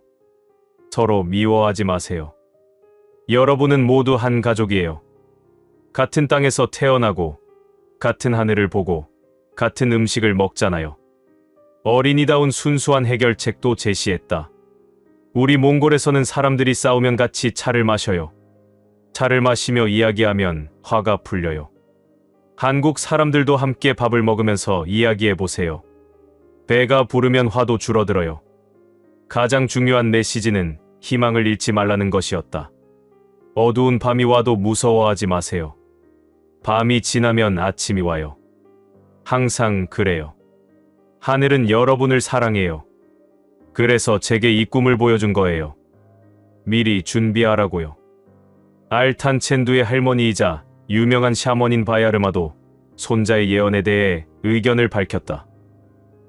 서로 미워하지 마세요. 여러분은 모두 한 가족이에요. 같은 땅에서 태어나고 같은 하늘을 보고 같은 음식을 먹잖아요. 어린이다운 순수한 해결책도 제시했다. 우리 몽골에서는 사람들이 싸우면 같이 차를 마셔요. 차를 마시며 이야기하면 화가 풀려요. 한국 사람들도 함께 밥을 먹으면서 이야기해보세요. 배가 부르면 화도 줄어들어요. 가장 중요한 메시지는 희망을 잃지 말라는 것이었다. 어두운 밤이 와도 무서워하지 마세요. 밤이 지나면 아침이 와요. 항상 그래요. 하늘은 여러분을 사랑해요. 그래서 제게 이 꿈을 보여준 거예요. 미리 준비하라고요. 알탄첸두의 할머니이자 유명한 샤머닌 바야르마도 손자의 예언에 대해 의견을 밝혔다.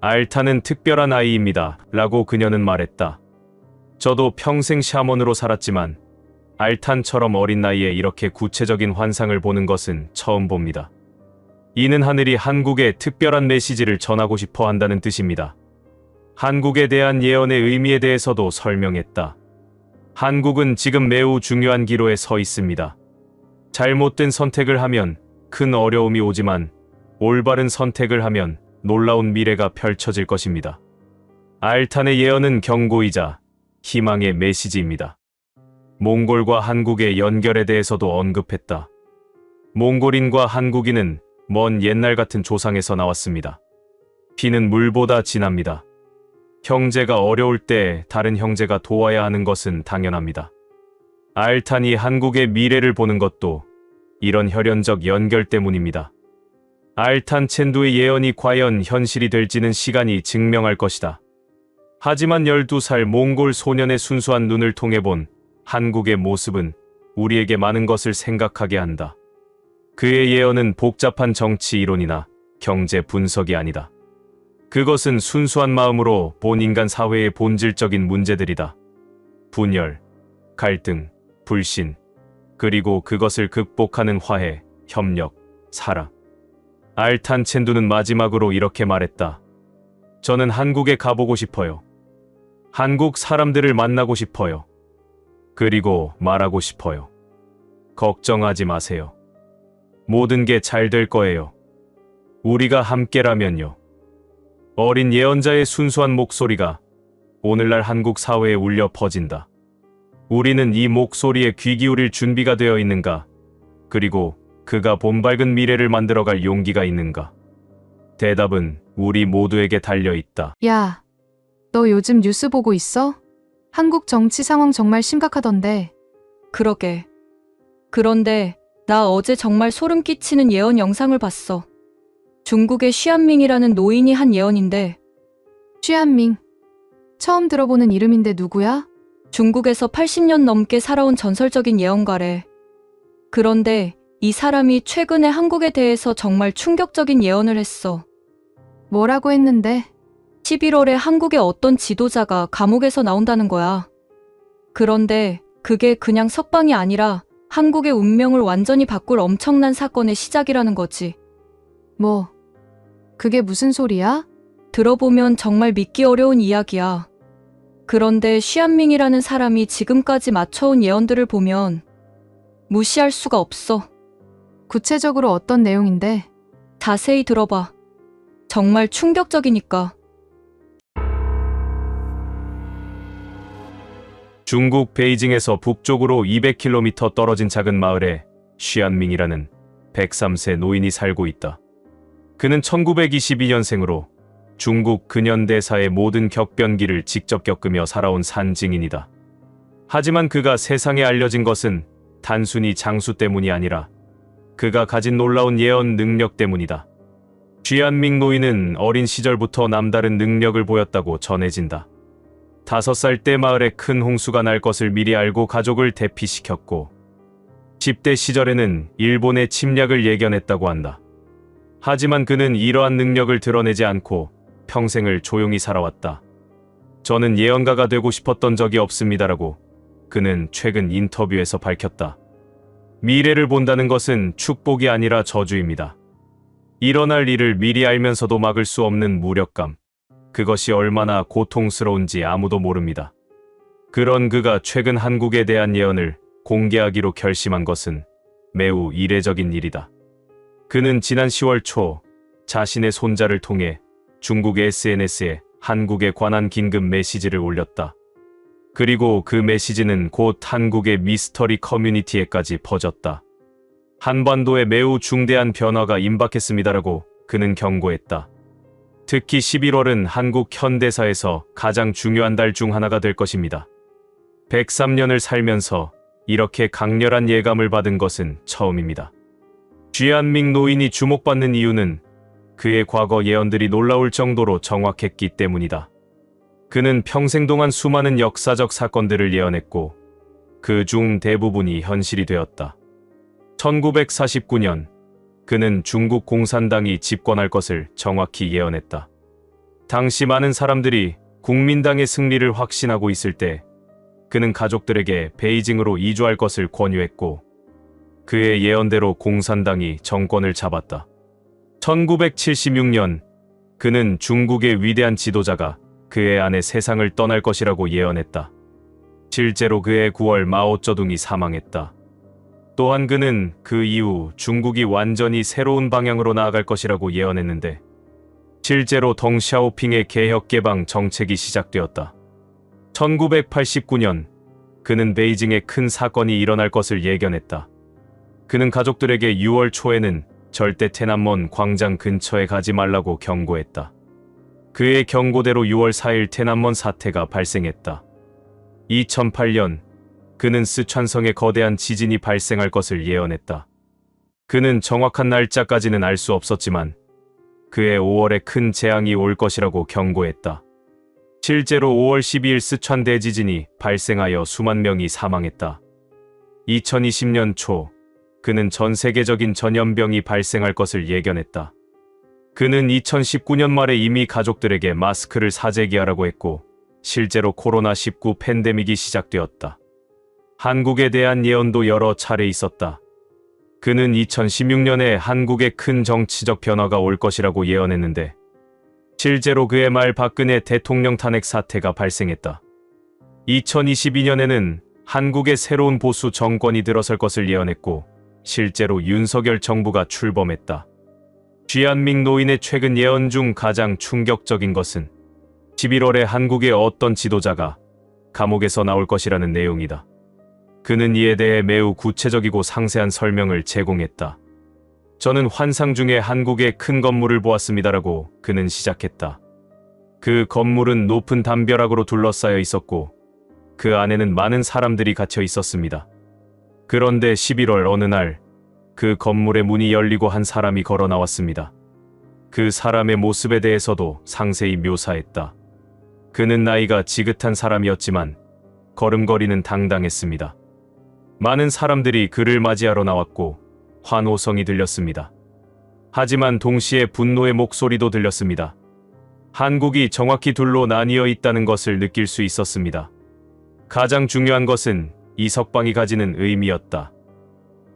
알탄은 특별한 아이입니다. 라고 그녀는 말했다. 저도 평생 샤먼으로 살았지만 알탄처럼 어린 나이에 이렇게 구체적인 환상을 보는 것은 처음 봅니다. 이는 하늘이 한국에 특별한 메시지를 전하고 싶어 한다는 뜻입니다. 한국에 대한 예언의 의미에 대해서도 설명했다. 한국은 지금 매우 중요한 기로에 서 있습니다. 잘못된 선택을 하면 큰 어려움이 오지만 올바른 선택을 하면 놀라운 미래가 펼쳐질 것입니다. 알탄의 예언은 경고이자 희망의 메시지입니다. 몽골과 한국의 연결에 대해서도 언급했다. 몽골인과 한국인은 먼 옛날 같은 조상에서 나왔습니다. 피는 물보다 진합니다. 형제가 어려울 때 다른 형제가 도와야 하는 것은 당연합니다. 알탄이 한국의 미래를 보는 것도 이런 혈연적 연결 때문입니다. 알탄 첸두의 예언이 과연 현실이 될지는 시간이 증명할 것이다. 하지만 12살 몽골 소년의 순수한 눈을 통해 본 한국의 모습은 우리에게 많은 것을 생각하게 한다. 그의 예언은 복잡한 정치 이론이나 경제 분석이 아니다. 그것은 순수한 마음으로 본 인간 사회의 본질적인 문제들이다. 분열, 갈등, 불신, 그리고 그것을 극복하는 화해, 협력, 사랑. 알탄 첸두는 마지막으로 이렇게 말했다. 저는 한국에 가보고 싶어요. 한국 사람들을 만나고 싶어요. 그리고 말하고 싶어요. 걱정하지 마세요. 모든 게 잘 될 거예요. 우리가 함께라면요. 어린 예언자의 순수한 목소리가 오늘날 한국 사회에 울려 퍼진다. 우리는 이 목소리에 귀 기울일 준비가 되어 있는가? 그리고 그가 봄밝은 미래를 만들어갈 용기가 있는가? 대답은 우리 모두에게 달려 있다. 야, 너 요즘 뉴스 보고 있어? 한국 정치 상황 정말 심각하던데. 그러게. 그런데 나 어제 정말 소름 끼치는 예언 영상을 봤어. 중국의 쉬안밍이라는 노인이 한 예언인데 취한밍. 처음 들어보는 이름인데 누구야? 중국에서 80년 넘게 살아온 전설적인 예언가래. 그런데 이 사람이 최근에 한국에 대해서 정말 충격적인 예언을 했어. 뭐라고 했는데? 11월에 한국의 어떤 지도자가 감옥에서 나온다는 거야. 그런데 그게 그냥 석방이 아니라 한국의 운명을 완전히 바꿀 엄청난 사건의 시작이라는 거지. 뭐, 그게 무슨 소리야? 들어보면 정말 믿기 어려운 이야기야. 그런데 쉬안밍이라는 사람이 지금까지 맞춰온 예언들을 보면 무시할 수가 없어. 구체적으로 어떤 내용인데? 자세히 들어봐. 정말 충격적이니까. 중국 베이징에서 북쪽으로 200km 떨어진 작은 마을에 쉬안밍이라는 103세 노인이 살고 있다. 그는 1922년생으로 중국 근현대사의 모든 격변기를 직접 겪으며 살아온 산증인이다. 하지만 그가 세상에 알려진 것은 단순히 장수 때문이 아니라 그가 가진 놀라운 예언 능력 때문이다. 쉬안밍 노인은 어린 시절부터 남다른 능력을 보였다고 전해진다. 5살 때 마을에 큰 홍수가 날 것을 미리 알고 가족을 대피시켰고 10대 시절에는 일본의 침략을 예견했다고 한다. 하지만 그는 이러한 능력을 드러내지 않고 평생을 조용히 살아왔다. 저는 예언가가 되고 싶었던 적이 없습니다라고 그는 최근 인터뷰에서 밝혔다. 미래를 본다는 것은 축복이 아니라 저주입니다. 일어날 일을 미리 알면서도 막을 수 없는 무력감. 그것이 얼마나 고통스러운지 아무도 모릅니다. 그런 그가 최근 한국에 대한 예언을 공개하기로 결심한 것은 매우 이례적인 일이다. 그는 지난 10월 초 자신의 손자를 통해 중국 SNS에 한국에 관한 긴급 메시지를 올렸다. 그리고 그 메시지는 곧 한국의 미스터리 커뮤니티에까지 퍼졌다. 한반도에 매우 중대한 변화가 임박했습니다라고 그는 경고했다. 특히 11월은 한국 현대사에서 가장 중요한 달 중 하나가 될 것입니다. 103년을 살면서 이렇게 강렬한 예감을 받은 것은 처음입니다. 쉬안밍 노인이 주목받는 이유는 그의 과거 예언들이 놀라울 정도로 정확했기 때문이다. 그는 평생 동안 수많은 역사적 사건들을 예언했고 그 중 대부분이 현실이 되었다. 1949년 그는 중국 공산당이 집권할 것을 정확히 예언했다. 당시 많은 사람들이 국민당의 승리를 확신하고 있을 때 그는 가족들에게 베이징으로 이주할 것을 권유했고 그의 예언대로 공산당이 정권을 잡았다. 1976년 그는 중국의 위대한 지도자가 그의 아내 세상을 떠날 것이라고 예언했다. 실제로 그해 9월 마오쩌둥이 사망했다. 또한 그는 그 이후 중국이 완전히 새로운 방향으로 나아갈 것이라고 예언했는데 실제로 덩샤오핑의 개혁 개방 정책이 시작되었다. 1989년 그는 베이징에 큰 사건이 일어날 것을 예견했다. 그는 가족들에게 6월 초에는 절대 테난먼 광장 근처에 가지 말라고 경고했다. 그의 경고대로 6월 4일 테난먼 사태가 발생했다. 2008년 그는 스촨성에 거대한 지진이 발생할 것을 예언했다. 그는 정확한 날짜까지는 알 수 없었지만 그의 5월에 큰 재앙이 올 것이라고 경고했다. 실제로 5월 12일 스촨 대지진이 발생하여 수만 명이 사망했다. 2020년 초 그는 전 세계적인 전염병이 발생할 것을 예견했다. 그는 2019년 말에 이미 가족들에게 마스크를 사재기하라고 했고 실제로 코로나19 팬데믹이 시작되었다. 한국에 대한 예언도 여러 차례 있었다. 그는 2016년에 한국에 큰 정치적 변화가 올 것이라고 예언했는데 실제로 그의 말 박근혜 대통령 탄핵 사태가 발생했다. 2022년에는 한국에 새로운 보수 정권이 들어설 것을 예언했고 실제로 윤석열 정부가 출범했다. 쥐한밍 노인의 최근 예언 중 가장 충격적인 것은 11월에 한국의 어떤 지도자가 감옥에서 나올 것이라는 내용이다. 그는 이에 대해 매우 구체적이고 상세한 설명을 제공했다. 저는 환상 중에 한국의 큰 건물을 보았습니다라고 그는 시작했다. 그 건물은 높은 담벼락으로 둘러싸여 있었고 그 안에는 많은 사람들이 갇혀 있었습니다. 그런데 11월 어느 날 그 건물의 문이 열리고 한 사람이 걸어 나왔습니다. 그 사람의 모습에 대해서도 상세히 묘사했다. 그는 나이가 지긋한 사람이었지만 걸음걸이는 당당했습니다. 많은 사람들이 그를 맞이하러 나왔고 환호성이 들렸습니다. 하지만 동시에 분노의 목소리도 들렸습니다. 한국이 정확히 둘로 나뉘어 있다는 것을 느낄 수 있었습니다. 가장 중요한 것은 이 석방이 가지는 의미였다.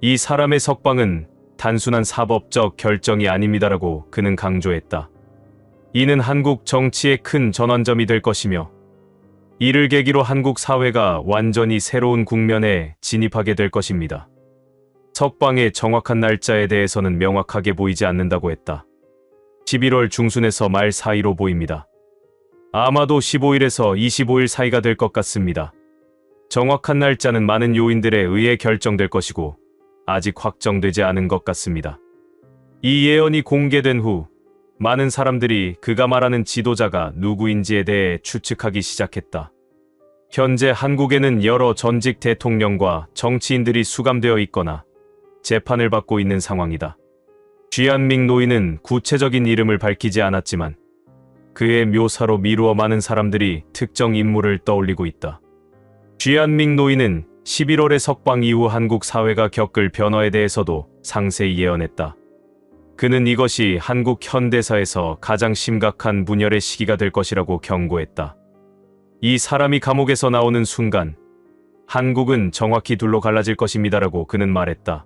이 사람의 석방은 단순한 사법적 결정이 아닙니다라고 그는 강조했다. 이는 한국 정치의 큰 전환점이 될 것이며 이를 계기로 한국 사회가 완전히 새로운 국면에 진입하게 될 것입니다. 석방의 정확한 날짜에 대해서는 명확하게 보이지 않는다고 했다. 11월 중순에서 말 사이로 보입니다. 아마도 15일에서 25일 사이가 될 것 같습니다. 정확한 날짜는 많은 요인들에 의해 결정될 것이고 아직 확정되지 않은 것 같습니다. 이 예언이 공개된 후 많은 사람들이 그가 말하는 지도자가 누구인지에 대해 추측하기 시작했다. 현재 한국에는 여러 전직 대통령과 정치인들이 수감되어 있거나 재판을 받고 있는 상황이다. 쥐한밍 노인은 구체적인 이름을 밝히지 않았지만 그의 묘사로 미루어 많은 사람들이 특정 인물을 떠올리고 있다. 쥐한밍 노인은 11월의 석방 이후 한국 사회가 겪을 변화에 대해서도 상세히 예언했다. 그는 이것이 한국 현대사에서 가장 심각한 분열의 시기가 될 것이라고 경고했다. 이 사람이 감옥에서 나오는 순간 한국은 정확히 둘로 갈라질 것입니다라고 그는 말했다.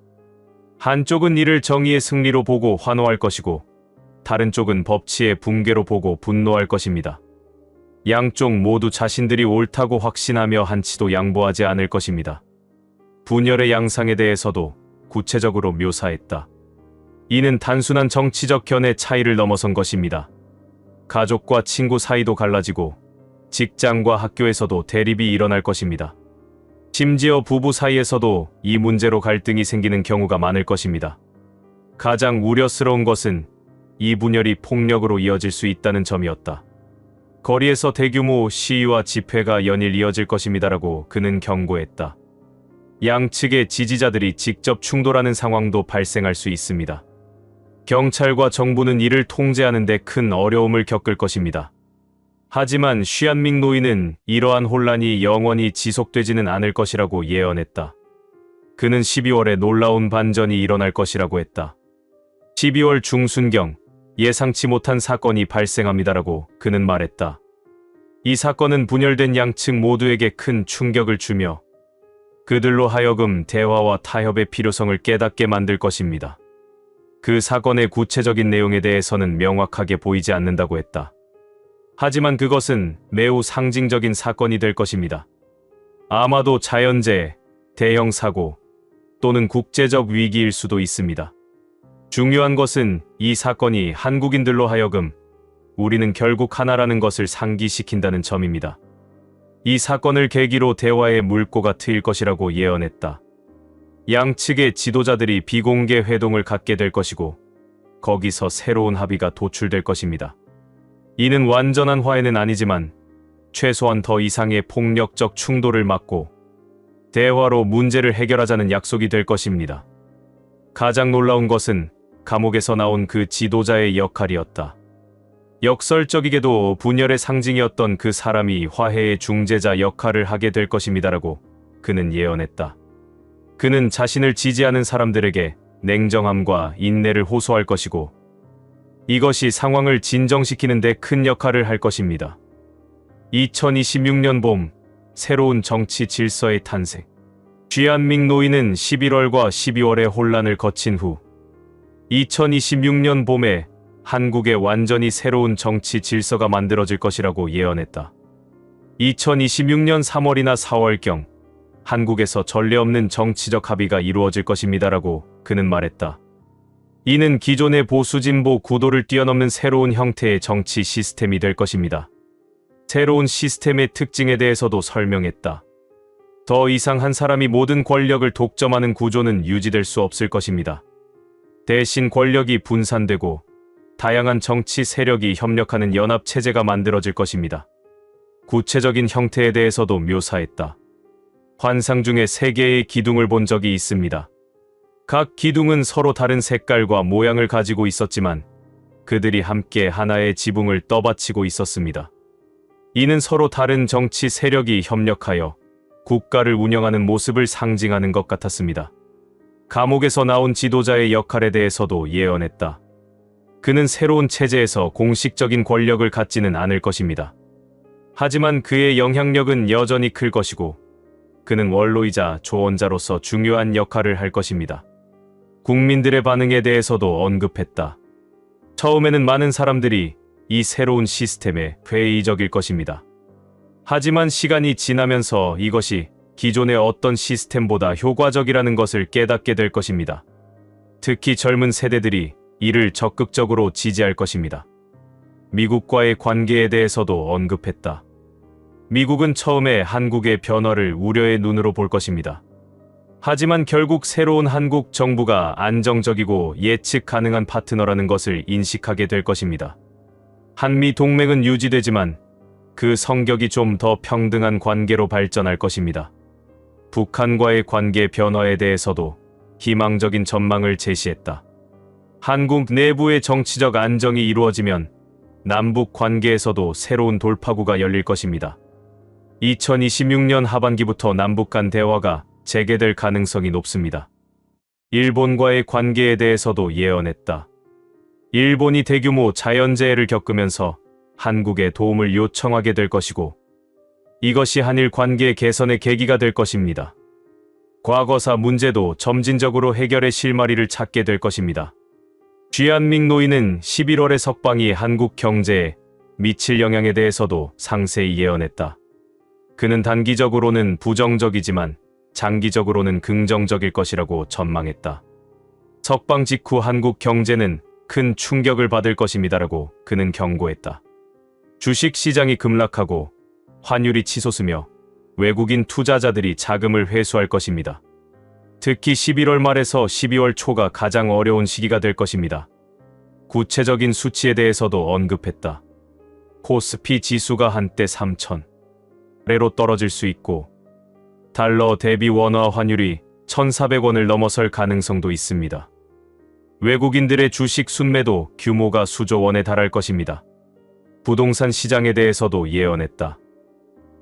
한쪽은 이를 정의의 승리로 보고 환호할 것이고 다른 쪽은 법치의 붕괴로 보고 분노할 것입니다. 양쪽 모두 자신들이 옳다고 확신하며 한치도 양보하지 않을 것입니다. 분열의 양상에 대해서도 구체적으로 묘사했다. 이는 단순한 정치적 견해 차이를 넘어선 것입니다. 가족과 친구 사이도 갈라지고 직장과 학교에서도 대립이 일어날 것입니다. 심지어 부부 사이에서도 이 문제로 갈등이 생기는 경우가 많을 것입니다. 가장 우려스러운 것은 이 분열이 폭력으로 이어질 수 있다는 점이었다. 거리에서 대규모 시위와 집회가 연일 이어질 것입니다라고 그는 경고했다. 양측의 지지자들이 직접 충돌하는 상황도 발생할 수 있습니다. 경찰과 정부는 이를 통제하는 데 큰 어려움을 겪을 것입니다. 하지만 쥐한밍 노인은 이러한 혼란이 영원히 지속되지는 않을 것이라고 예언했다. 그는 12월에 놀라운 반전이 일어날 것이라고 했다. 12월 중순경 예상치 못한 사건이 발생합니다라고 그는 말했다. 이 사건은 분열된 양측 모두에게 큰 충격을 주며 그들로 하여금 대화와 타협의 필요성을 깨닫게 만들 것입니다. 그 사건의 구체적인 내용에 대해서는 명확하게 보이지 않는다고 했다. 하지만 그것은 매우 상징적인 사건이 될 것입니다. 아마도 자연재해, 대형 사고 또는 국제적 위기일 수도 있습니다. 중요한 것은 이 사건이 한국인들로 하여금 우리는 결국 하나라는 것을 상기시킨다는 점입니다. 이 사건을 계기로 대화의 물꼬가 트일 것이라고 예언했다. 양측의 지도자들이 비공개 회동을 갖게 될 것이고 거기서 새로운 합의가 도출될 것입니다. 이는 완전한 화해는 아니지만 최소한 더 이상의 폭력적 충돌을 막고 대화로 문제를 해결하자는 약속이 될 것입니다. 가장 놀라운 것은 감옥에서 나온 그 지도자의 역할이었다. 역설적이게도 분열의 상징이었던 그 사람이 화해의 중재자 역할을 하게 될 것입니다라고 그는 예언했다. 그는 자신을 지지하는 사람들에게 냉정함과 인내를 호소할 것이고 이것이 상황을 진정시키는 데 큰 역할을 할 것입니다. 2026년 봄, 새로운 정치 질서의 탄생. 쥐안밍 노이는 11월과 12월의 혼란을 거친 후 2026년 봄에 한국에 완전히 새로운 정치 질서가 만들어질 것이라고 예언했다. 2026년 3월이나 4월경 한국에서 전례 없는 정치적 합의가 이루어질 것입니다라고 그는 말했다. 이는 기존의 보수진보 구도를 뛰어넘는 새로운 형태의 정치 시스템이 될 것입니다. 새로운 시스템의 특징에 대해서도 설명했다. 더 이상 한 사람이 모든 권력을 독점하는 구조는 유지될 수 없을 것입니다. 대신 권력이 분산되고 다양한 정치 세력이 협력하는 연합체제가 만들어질 것입니다. 구체적인 형태에 대해서도 묘사했다. 환상 중에 세 개의 기둥을 본 적이 있습니다. 각 기둥은 서로 다른 색깔과 모양을 가지고 있었지만 그들이 함께 하나의 지붕을 떠받치고 있었습니다. 이는 서로 다른 정치 세력이 협력하여 국가를 운영하는 모습을 상징하는 것 같았습니다. 감옥에서 나온 지도자의 역할에 대해서도 예언했다. 그는 새로운 체제에서 공식적인 권력을 갖지는 않을 것입니다. 하지만 그의 영향력은 여전히 클 것이고 그는 원로이자 조언자로서 중요한 역할을 할 것입니다. 국민들의 반응에 대해서도 언급했다. 처음에는 많은 사람들이 이 새로운 시스템에 회의적일 것입니다. 하지만 시간이 지나면서 이것이 기존의 어떤 시스템보다 효과적이라는 것을 깨닫게 될 것입니다. 특히 젊은 세대들이 이를 적극적으로 지지할 것입니다. 미국과의 관계에 대해서도 언급했다. 미국은 처음에 한국의 변화를 우려의 눈으로 볼 것입니다. 하지만 결국 새로운 한국 정부가 안정적이고 예측 가능한 파트너라는 것을 인식하게 될 것입니다. 한미 동맹은 유지되지만 그 성격이 좀 더 평등한 관계로 발전할 것입니다. 북한과의 관계 변화에 대해서도 희망적인 전망을 제시했다. 한국 내부의 정치적 안정이 이루어지면 남북 관계에서도 새로운 돌파구가 열릴 것입니다. 2026년 하반기부터 남북 간 대화가 재개될 가능성이 높습니다. 일본과의 관계에 대해서도 예언했다. 일본이 대규모 자연재해를 겪으면서 한국에 도움을 요청하게 될 것이고 이것이 한일 관계 개선의 계기가 될 것입니다. 과거사 문제도 점진적으로 해결의 실마리를 찾게 될 것입니다. 쥐안밍 노이는 11월의 석방이 한국 경제에 미칠 영향에 대해서도 상세히 예언했다. 그는 단기적으로는 부정적이지만 장기적으로는 긍정적일 것이라고 전망했다. 석방 직후 한국 경제는 큰 충격을 받을 것입니다라고 그는 경고했다. 주식 시장이 급락하고 환율이 치솟으며 외국인 투자자들이 자금을 회수할 것입니다. 특히 11월 말에서 12월 초가 가장 어려운 시기가 될 것입니다. 구체적인 수치에 대해서도 언급했다. 코스피 지수가 한때 3,000레로 떨어질 수 있고 달러 대비 원화 환율이 1,400원을 넘어설 가능성도 있습니다. 외국인들의 주식 순매도 규모가 수조 원에 달할 것입니다. 부동산 시장에 대해서도 예언했다.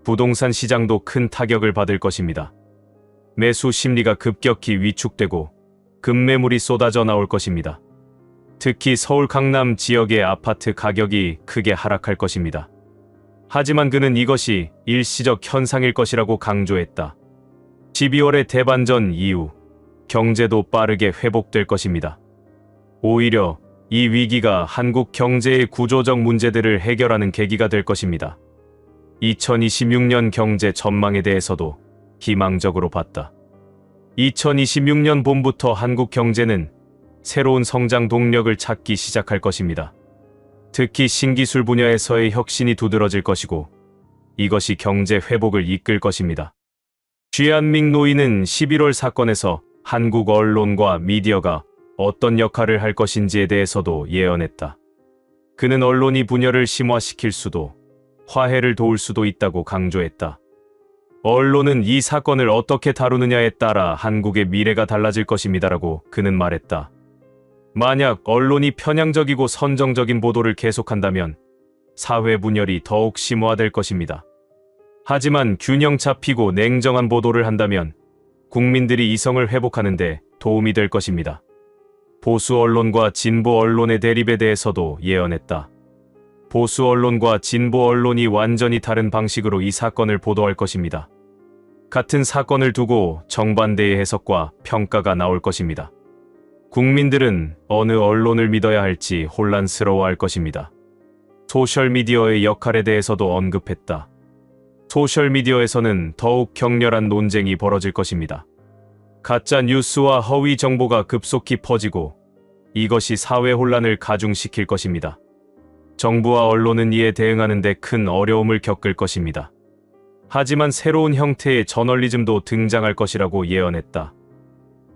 부동산 시장도 큰 타격을 받을 것입니다. 매수 심리가 급격히 위축되고 급매물이 쏟아져 나올 것입니다. 특히 서울 강남 지역의 아파트 가격이 크게 하락할 것입니다. 하지만 그는 이것이 일시적 현상일 것이라고 강조했다. 12월의 대반전 이후 경제도 빠르게 회복될 것입니다. 오히려 이 위기가 한국 경제의 구조적 문제들을 해결하는 계기가 될 것입니다. 2026년 경제 전망에 대해서도 희망적으로 봤다. 2026년 봄부터 한국 경제는 새로운 성장 동력을 찾기 시작할 것입니다. 특히 신기술 분야에서의 혁신이 두드러질 것이고 이것이 경제 회복을 이끌 것입니다. 쥐안밍 노이는 11월 사건에서 한국 언론과 미디어가 어떤 역할을 할 것인지에 대해서도 예언했다. 그는 언론이 분열을 심화시킬 수도, 화해를 도울 수도 있다고 강조했다. 언론은 이 사건을 어떻게 다루느냐에 따라 한국의 미래가 달라질 것입니다라고 그는 말했다. 만약 언론이 편향적이고 선정적인 보도를 계속한다면 사회 분열이 더욱 심화될 것입니다. 하지만 균형 잡히고 냉정한 보도를 한다면 국민들이 이성을 회복하는 데 도움이 될 것입니다. 보수 언론과 진보 언론의 대립에 대해서도 예언했다. 보수 언론과 진보 언론이 완전히 다른 방식으로 이 사건을 보도할 것입니다. 같은 사건을 두고 정반대의 해석과 평가가 나올 것입니다. 국민들은 어느 언론을 믿어야 할지 혼란스러워할 것입니다. 소셜미디어의 역할에 대해서도 언급했다. 소셜미디어에서는 더욱 격렬한 논쟁이 벌어질 것입니다. 가짜 뉴스와 허위 정보가 급속히 퍼지고 이것이 사회 혼란을 가중시킬 것입니다. 정부와 언론은 이에 대응하는 데 큰 어려움을 겪을 것입니다. 하지만 새로운 형태의 저널리즘도 등장할 것이라고 예언했다.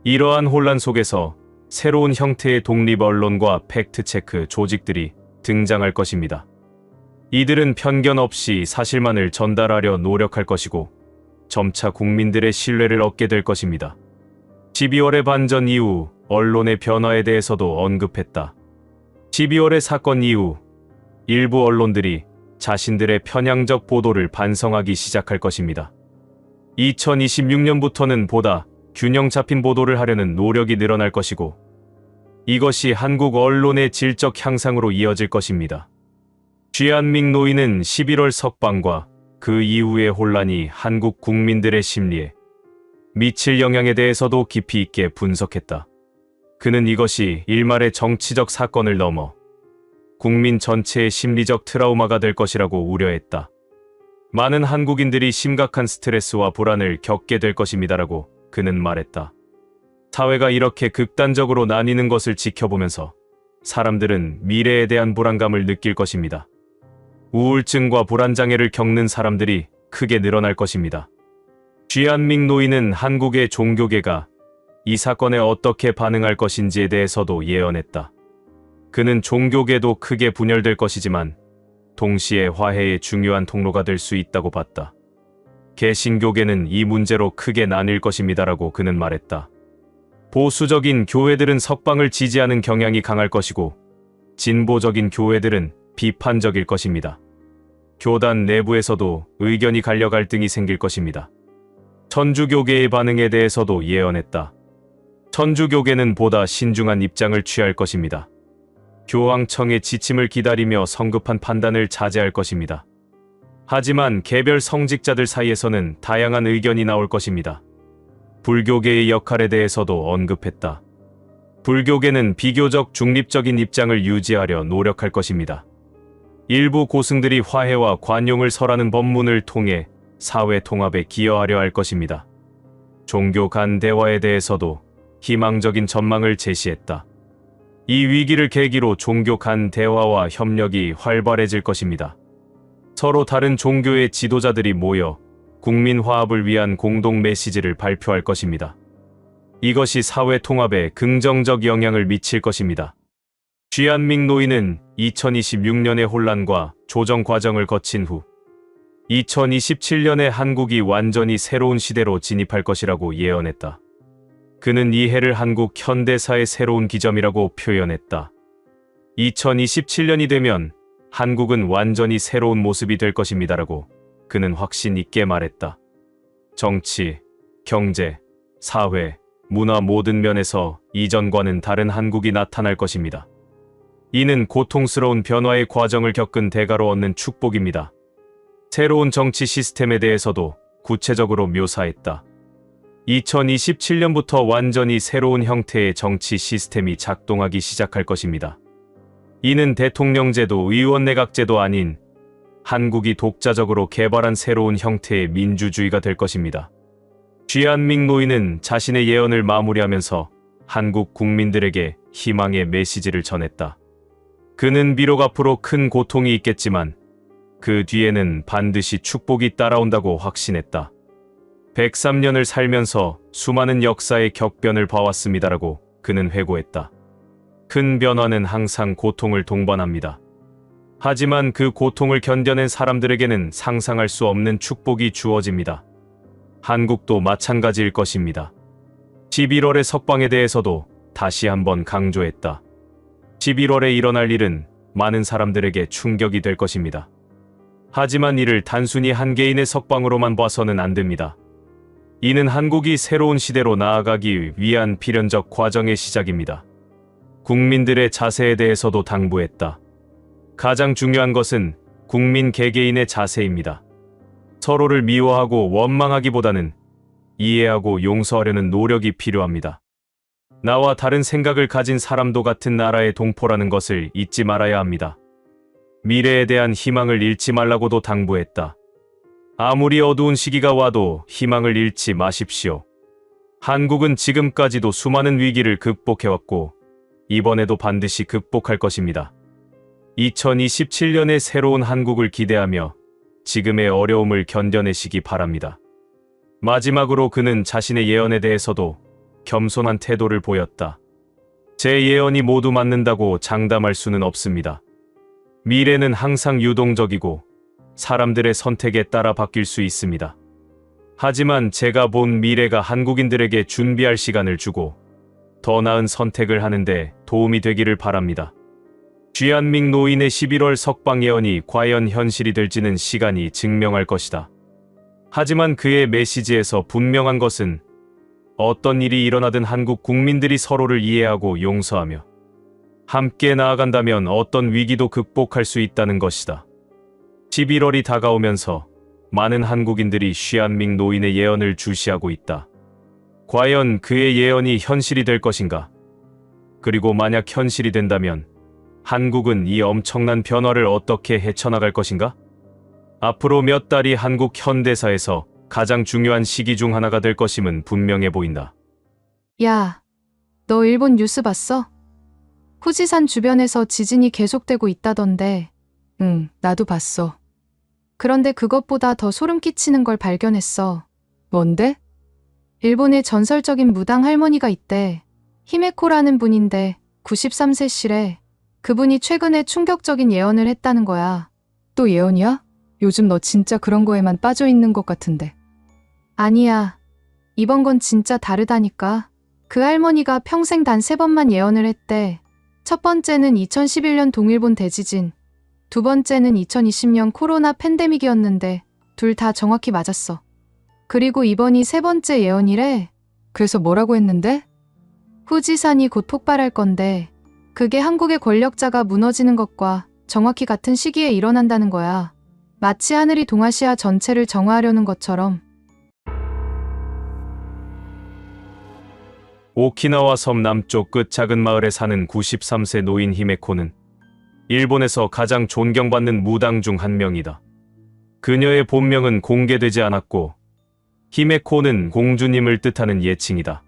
이러한 혼란 속에서 새로운 형태의 독립 언론과 팩트체크 조직들이 등장할 것입니다. 이들은 편견 없이 사실만을 전달하려 노력할 것이고 점차 국민들의 신뢰를 얻게 될 것입니다. 12월의 반전 이후 언론의 변화에 대해서도 언급했다. 12월의 사건 이후 일부 언론들이 자신들의 편향적 보도를 반성하기 시작할 것입니다. 2026년부터는 보다 균형 잡힌 보도를 하려는 노력이 늘어날 것이고 이것이 한국 언론의 질적 향상으로 이어질 것입니다. 쥐안밍 노인은 11월 석방과 그 이후의 혼란이 한국 국민들의 심리에 미칠 영향에 대해서도 깊이 있게 분석했다. 그는 이것이 일말의 정치적 사건을 넘어 국민 전체의 심리적 트라우마가 될 것이라고 우려했다. 많은 한국인들이 심각한 스트레스와 불안을 겪게 될 것입니다라고 그는 말했다. 사회가 이렇게 극단적으로 나뉘는 것을 지켜보면서 사람들은 미래에 대한 불안감을 느낄 것입니다. 우울증과 불안장애를 겪는 사람들이 크게 늘어날 것입니다. 쥐안밍 노인은 한국의 종교계가 이 사건에 어떻게 반응할 것인지에 대해서도 예언했다. 그는 종교계도 크게 분열될 것이지만 동시에 화해의 중요한 통로가 될 수 있다고 봤다. 개신교계는 이 문제로 크게 나뉠 것입니다라고 그는 말했다. 보수적인 교회들은 석방을 지지하는 경향이 강할 것이고 진보적인 교회들은 비판적일 것입니다. 교단 내부에서도 의견이 갈려 갈등이 생길 것입니다. 천주교계의 반응에 대해서도 예언했다. 천주교계는 보다 신중한 입장을 취할 것입니다. 교황청의 지침을 기다리며 성급한 판단을 자제할 것입니다. 하지만 개별 성직자들 사이에서는 다양한 의견이 나올 것입니다. 불교계의 역할에 대해서도 언급했다. 불교계는 비교적 중립적인 입장을 유지하려 노력할 것입니다. 일부 고승들이 화해와 관용을 설하는 법문을 통해 사회 통합에 기여하려 할 것입니다. 종교 간 대화에 대해서도 희망적인 전망을 제시했다. 이 위기를 계기로 종교 간 대화와 협력이 활발해질 것입니다. 서로 다른 종교의 지도자들이 모여 국민 화합을 위한 공동 메시지를 발표할 것입니다. 이것이 사회 통합에 긍정적 영향을 미칠 것입니다. 쥐안밍 노인은 2026년의 혼란과 조정 과정을 거친 후 2027년에 한국이 완전히 새로운 시대로 진입할 것이라고 예언했다. 그는 이 해를 한국 현대사의 새로운 기점이라고 표현했다. 2027년이 되면 한국은 완전히 새로운 모습이 될 것입니다라고 그는 확신 있게 말했다. 정치, 경제, 사회, 문화 모든 면에서 이전과는 다른 한국이 나타날 것입니다. 이는 고통스러운 변화의 과정을 겪은 대가로 얻는 축복입니다. 새로운 정치 시스템에 대해서도 구체적으로 묘사했다. 2027년부터 완전히 새로운 형태의 정치 시스템이 작동하기 시작할 것입니다. 이는 대통령제도, 의원내각제도 아닌 한국이 독자적으로 개발한 새로운 형태의 민주주의가 될 것입니다. 쥐안밍 노인은 자신의 예언을 마무리하면서 한국 국민들에게 희망의 메시지를 전했다. 그는 비록 앞으로 큰 고통이 있겠지만 그 뒤에는 반드시 축복이 따라온다고 확신했다. 103년을 살면서 수많은 역사의 격변을 봐왔습니다라고 그는 회고했다. 큰 변화는 항상 고통을 동반합니다. 하지만 그 고통을 견뎌낸 사람들에게는 상상할 수 없는 축복이 주어집니다. 한국도 마찬가지일 것입니다. 11월의 석방에 대해서도 다시 한번 강조했다. 11월에 일어날 일은 많은 사람들에게 충격이 될 것입니다. 하지만 이를 단순히 한 개인의 석방으로만 봐서는 안 됩니다. 이는 한국이 새로운 시대로 나아가기 위한 필연적 과정의 시작입니다. 국민들의 자세에 대해서도 당부했다. 가장 중요한 것은 국민 개개인의 자세입니다. 서로를 미워하고 원망하기보다는 이해하고 용서하려는 노력이 필요합니다. 나와 다른 생각을 가진 사람도 같은 나라의 동포라는 것을 잊지 말아야 합니다. 미래에 대한 희망을 잃지 말라고도 당부했다. 아무리 어두운 시기가 와도 희망을 잃지 마십시오. 한국은 지금까지도 수많은 위기를 극복해왔고 이번에도 반드시 극복할 것입니다. 2027년의 새로운 한국을 기대하며 지금의 어려움을 견뎌내시기 바랍니다. 마지막으로 그는 자신의 예언에 대해서도 겸손한 태도를 보였다. 제 예언이 모두 맞는다고 장담할 수는 없습니다. 미래는 항상 유동적이고 사람들의 선택에 따라 바뀔 수 있습니다. 하지만 제가 본 미래가 한국인들에게 준비할 시간을 주고 더 나은 선택을 하는데 도움이 되기를 바랍니다. 주한믹 노인의 11월 석방 예언이 과연 현실이 될지는 시간이 증명할 것이다. 하지만 그의 메시지에서 분명한 것은 어떤 일이 일어나든 한국 국민들이 서로를 이해하고 용서하며 함께 나아간다면 어떤 위기도 극복할 수 있다는 것이다. 11월이 다가오면서 많은 한국인들이 주한믹 노인의 예언을 주시하고 있다. 과연 그의 예언이 현실이 될 것인가? 그리고 만약 현실이 된다면 한국은 이 엄청난 변화를 어떻게 헤쳐나갈 것인가? 앞으로 몇 달이 한국 현대사에서 가장 중요한 시기 중 하나가 될 것임은 분명해 보인다. 야, 너 일본 뉴스 봤어? 후지산 주변에서 지진이 계속되고 있다던데. 응, 나도 봤어. 그런데 그것보다 더 소름 끼치는 걸 발견했어. 뭔데? 일본에 전설적인 무당 할머니가 있대. 히메코라는 분인데 93세시래. 그분이 최근에 충격적인 예언을 했다는 거야. 또 예언이야? 요즘 너 진짜 그런 거에만 빠져 있는 것 같은데. 아니야. 이번 건 진짜 다르다니까. 그 할머니가 평생 단 3번만 예언을 했대. 첫 번째는 2011년 동일본 대지진, 두 번째는 2020년 코로나 팬데믹이었는데 둘 다 정확히 맞았어. 그리고 이번이 3번째 예언이래. 그래서 뭐라고 했는데? 후지산이 곧 폭발할 건데 그게 한국의 권력자가 무너지는 것과 정확히 같은 시기에 일어난다는 거야. 마치 하늘이 동아시아 전체를 정화하려는 것처럼. 오키나와 섬 남쪽 끝 작은 마을에 사는 93세 노인 히메코는 일본에서 가장 존경받는 무당 중 한 명이다. 그녀의 본명은 공개되지 않았고 히메코는 공주님을 뜻하는 예칭이다.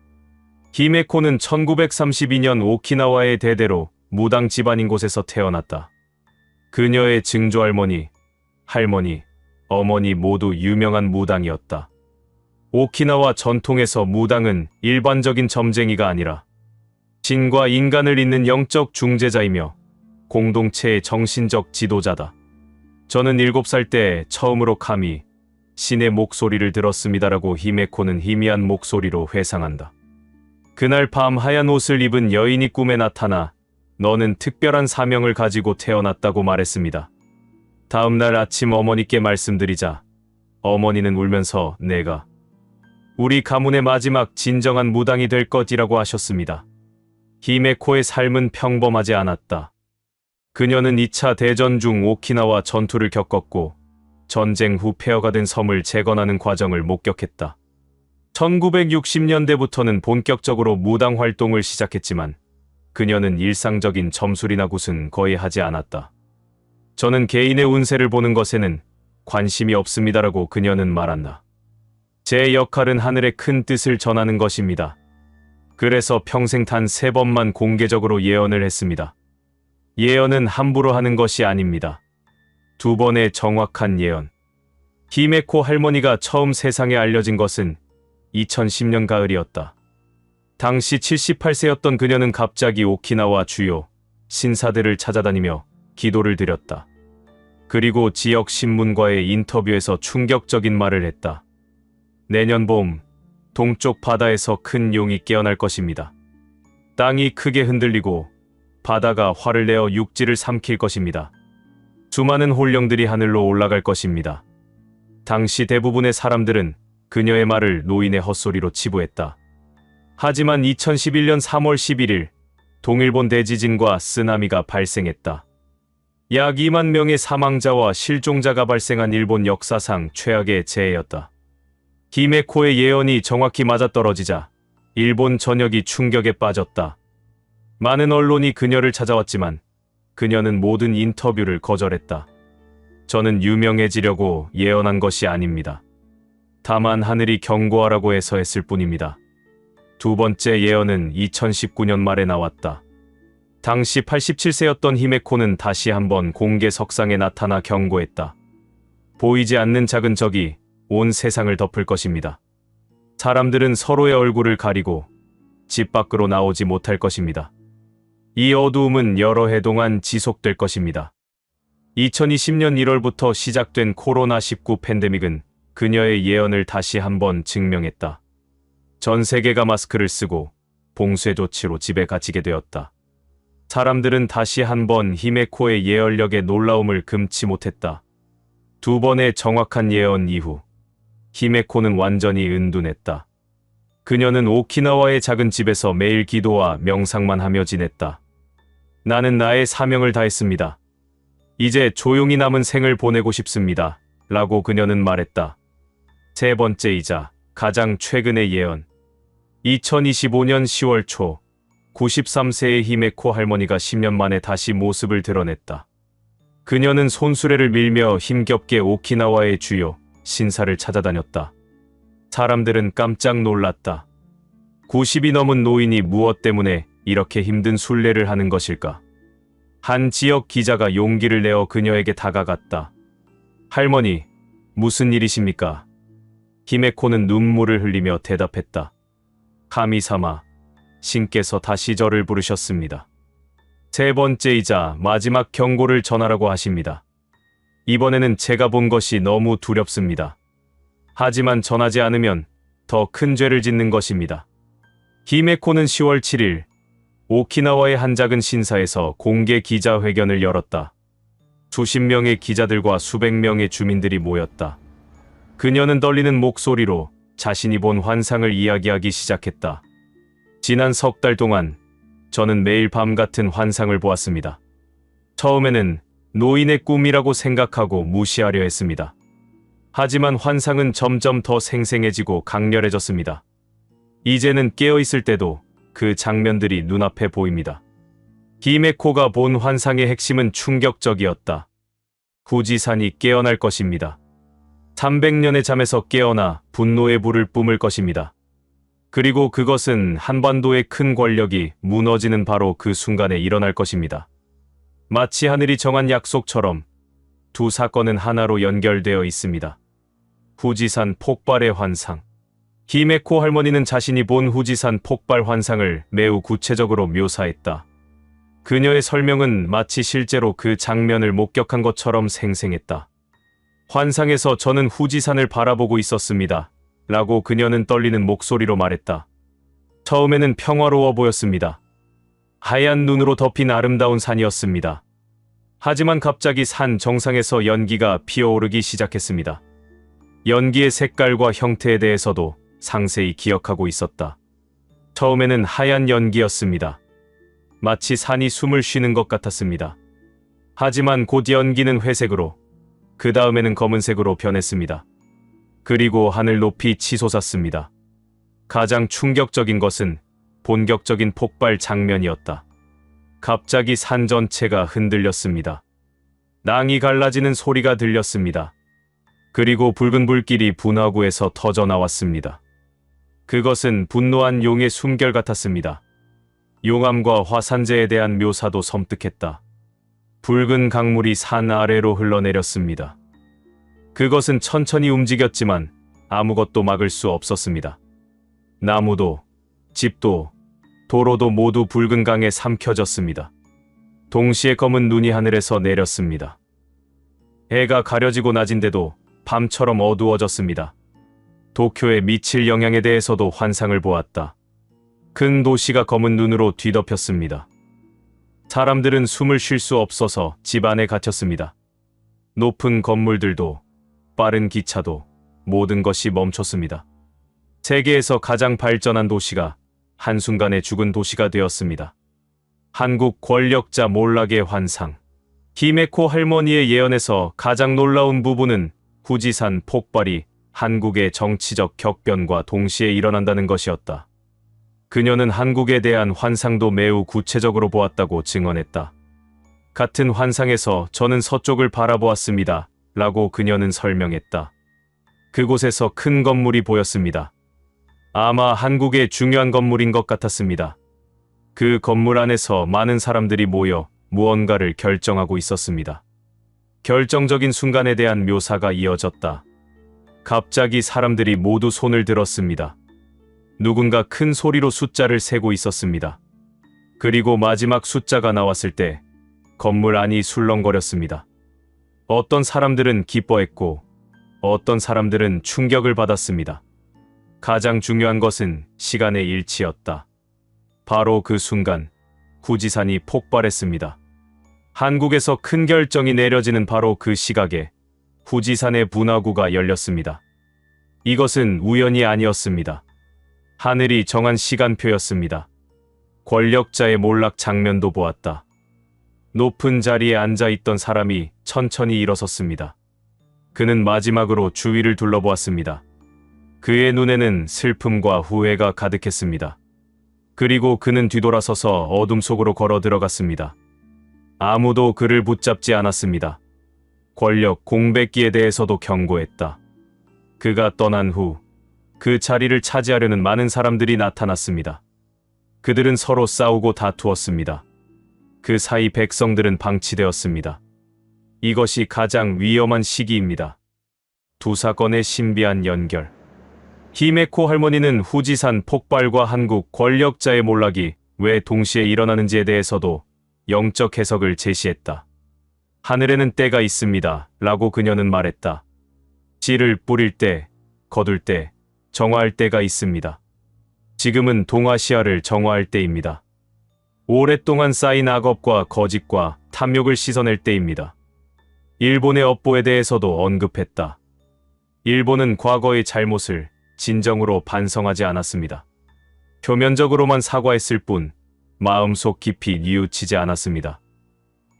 히메코는 1932년 오키나와의 대대로 무당 집안인 곳에서 태어났다. 그녀의 증조할머니, 할머니, 어머니 모두 유명한 무당이었다. 오키나와 전통에서 무당은 일반적인 점쟁이가 아니라 신과 인간을 잇는 영적 중재자이며 공동체의 정신적 지도자다. 저는 7살 때 처음으로 감히 신의 목소리를 들었습니다라고 히메코는 희미한 목소리로 회상한다. 그날 밤 하얀 옷을 입은 여인이 꿈에 나타나 너는 특별한 사명을 가지고 태어났다고 말했습니다. 다음 날 아침 어머니께 말씀드리자 어머니는 울면서 내가 우리 가문의 마지막 진정한 무당이 될 것이라고 하셨습니다. 히메코의 삶은 평범하지 않았다. 그녀는 2차 대전 중 오키나와 전투를 겪었고 전쟁 후 폐허가 된 섬을 재건하는 과정을 목격했다. 1960년대부터는 본격적으로 무당 활동을 시작했지만 그녀는 일상적인 점술이나 굿은 거의 하지 않았다. 저는 개인의 운세를 보는 것에는 관심이 없습니다라고 그녀는 말한다. 제 역할은 하늘의 큰 뜻을 전하는 것입니다. 그래서 평생 단 3번만 공개적으로 예언을 했습니다. 예언은 함부로 하는 것이 아닙니다. 2번의 정확한 예언. 히메코 할머니가 처음 세상에 알려진 것은 2010년 가을이었다. 당시 78세였던 그녀는 갑자기 오키나와 주요 신사들을 찾아다니며 기도를 드렸다. 그리고 지역 신문과의 인터뷰에서 충격적인 말을 했다. 내년 봄, 동쪽 바다에서 큰 용이 깨어날 것입니다. 땅이 크게 흔들리고 바다가 화를 내어 육지를 삼킬 것입니다. 수많은 홀령들이 하늘로 올라갈 것입니다. 당시 대부분의 사람들은 그녀의 말을 노인의 헛소리로 치부했다. 하지만 2011년 3월 11일 동일본 대지진과 쓰나미가 발생했다. 약 2만 명의 사망자와 실종자가 발생한 일본 역사상 최악의 재해였다. 히메코의 예언이 정확히 맞아떨어지자 일본 전역이 충격에 빠졌다. 많은 언론이 그녀를 찾아왔지만 그녀는 모든 인터뷰를 거절했다. 저는 유명해지려고 예언한 것이 아닙니다. 다만 하늘이 경고하라고 해서 했을 뿐입니다. 두 번째 예언은 2019년 말에 나왔다. 당시 87세였던 히메코는 다시 한번 공개석상에 나타나 경고했다. 보이지 않는 작은 적이 온 세상을 덮을 것입니다. 사람들은 서로의 얼굴을 가리고 집 밖으로 나오지 못할 것입니다. 이 어두움은 여러 해 동안 지속될 것입니다. 2020년 1월부터 시작된 코로나19 팬데믹은 그녀의 예언을 다시 한번 증명했다. 전 세계가 마스크를 쓰고 봉쇄 조치로 집에 갇히게 되었다. 사람들은 다시 한번 히메코의 예언력의 놀라움을 금치 못했다. 두 번의 정확한 예언 이후 히메코는 완전히 은둔했다. 그녀는 오키나와의 작은 집에서 매일 기도와 명상만 하며 지냈다. 나는 나의 사명을 다했습니다. 이제 조용히 남은 생을 보내고 싶습니다. 라고 그녀는 말했다. 세 번째이자 가장 최근의 예언. 2025년 10월 초 93세의 히메코 할머니가 10년 만에 다시 모습을 드러냈다. 그녀는 손수레를 밀며 힘겹게 오키나와의 주요 신사를 찾아다녔다. 사람들은 깜짝 놀랐다. 90이 넘은 노인이 무엇 때문에 이렇게 힘든 순례를 하는 것일까? 한 지역 기자가 용기를 내어 그녀에게 다가갔다. 할머니, 무슨 일이십니까? 히메코는 눈물을 흘리며 대답했다. 카미사마, 신께서 다시 저를 부르셨습니다. 세 번째이자 마지막 경고를 전하라고 하십니다. 이번에는 제가 본 것이 너무 두렵습니다. 하지만 전하지 않으면 더 큰 죄를 짓는 것입니다. 히메코는 10월 7일 오키나와의 한 작은 신사에서 공개 기자회견을 열었다. 수십 명의 기자들과 수백 명의 주민들이 모였다. 그녀는 떨리는 목소리로 자신이 본 환상을 이야기하기 시작했다. 지난 석 달 동안 저는 매일 밤 같은 환상을 보았습니다. 처음에는 노인의 꿈이라고 생각하고 무시하려 했습니다. 하지만 환상은 점점 더 생생해지고 강렬해졌습니다. 이제는 깨어있을 때도 그 장면들이 눈앞에 보입니다. 히메코가 본 환상의 핵심은 충격적이었다. 후지산이 깨어날 것입니다. 300년의 잠에서 깨어나 분노의 불을 뿜을 것입니다. 그리고 그것은 한반도의 큰 권력이 무너지는 바로 그 순간에 일어날 것입니다. 마치 하늘이 정한 약속처럼 두 사건은 하나로 연결되어 있습니다. 후지산 폭발의 환상. 히메코 할머니는 자신이 본 후지산 폭발 환상을 매우 구체적으로 묘사했다. 그녀의 설명은 마치 실제로 그 장면을 목격한 것처럼 생생했다. 환상에서 저는 후지산을 바라보고 있었습니다. 라고 그녀는 떨리는 목소리로 말했다. 처음에는 평화로워 보였습니다. 하얀 눈으로 덮인 아름다운 산이었습니다. 하지만 갑자기 산 정상에서 연기가 피어오르기 시작했습니다. 연기의 색깔과 형태에 대해서도 상세히 기억하고 있었다. 처음에는 하얀 연기였습니다. 마치 산이 숨을 쉬는 것 같았습니다. 하지만 곧 연기는 회색으로, 그 다음에는 검은색으로 변했습니다. 그리고 하늘 높이 치솟았습니다. 가장 충격적인 것은 본격적인 폭발 장면이었다. 갑자기 산 전체가 흔들렸습니다. 낭이 갈라지는 소리가 들렸습니다. 그리고 붉은 불길이 분화구에서 터져 나왔습니다. 그것은 분노한 용의 숨결 같았습니다. 용암과 화산재에 대한 묘사도 섬뜩했다. 붉은 강물이 산 아래로 흘러내렸습니다. 그것은 천천히 움직였지만 아무것도 막을 수 없었습니다. 나무도, 집도, 도로도 모두 붉은 강에 삼켜졌습니다. 동시에 검은 눈이 하늘에서 내렸습니다. 해가 가려지고 낮인데도 밤처럼 어두워졌습니다. 도쿄의 미칠 영향에 대해서도 환상을 보았다. 큰 도시가 검은 눈으로 뒤덮였습니다. 사람들은 숨을 쉴 수 없어서 집 안에 갇혔습니다. 높은 건물들도 빠른 기차도 모든 것이 멈췄습니다. 세계에서 가장 발전한 도시가 한순간에 죽은 도시가 되었습니다. 한국 권력자 몰락의 환상. 히메코 할머니의 예언에서 가장 놀라운 부분은 후지산 폭발이 한국의 정치적 격변과 동시에 일어난다는 것이었다. 그녀는 한국에 대한 환상도 매우 구체적으로 보았다고 증언했다. 같은 환상에서 저는 서쪽을 바라보았습니다. 라고 그녀는 설명했다. 그곳에서 큰 건물이 보였습니다. 아마 한국의 중요한 건물인 것 같았습니다. 그 건물 안에서 많은 사람들이 모여 무언가를 결정하고 있었습니다. 결정적인 순간에 대한 묘사가 이어졌다. 갑자기 사람들이 모두 손을 들었습니다. 누군가 큰 소리로 숫자를 세고 있었습니다. 그리고 마지막 숫자가 나왔을 때 건물 안이 술렁거렸습니다. 어떤 사람들은 기뻐했고 어떤 사람들은 충격을 받았습니다. 가장 중요한 것은 시간의 일치였다. 바로 그 순간 후지산이 폭발했습니다. 한국에서 큰 결정이 내려지는 바로 그 시각에 후지산의 분화구가 열렸습니다. 이것은 우연이 아니었습니다. 하늘이 정한 시간표였습니다. 권력자의 몰락 장면도 보았다. 높은 자리에 앉아 있던 사람이 천천히 일어섰습니다. 그는 마지막으로 주위를 둘러보았습니다. 그의 눈에는 슬픔과 후회가 가득했습니다. 그리고 그는 뒤돌아서서 어둠 속으로 걸어 들어갔습니다. 아무도 그를 붙잡지 않았습니다. 권력 공백기에 대해서도 경고했다. 그가 떠난 후 그 자리를 차지하려는 많은 사람들이 나타났습니다. 그들은 서로 싸우고 다투었습니다. 그 사이 백성들은 방치되었습니다. 이것이 가장 위험한 시기입니다. 두 사건의 신비한 연결. 히메코 할머니는 후지산 폭발과 한국 권력자의 몰락이 왜 동시에 일어나는지에 대해서도 영적 해석을 제시했다. 하늘에는 때가 있습니다. 라고 그녀는 말했다. 씨를 뿌릴 때, 거둘 때, 정화할 때가 있습니다. 지금은 동아시아를 정화할 때입니다. 오랫동안 쌓인 악업과 거짓과 탐욕을 씻어낼 때입니다. 일본의 업보에 대해서도 언급했다. 일본은 과거의 잘못을 진정으로 반성하지 않았습니다. 표면적으로만 사과했을 뿐 마음속 깊이 뉘우치지 않았습니다.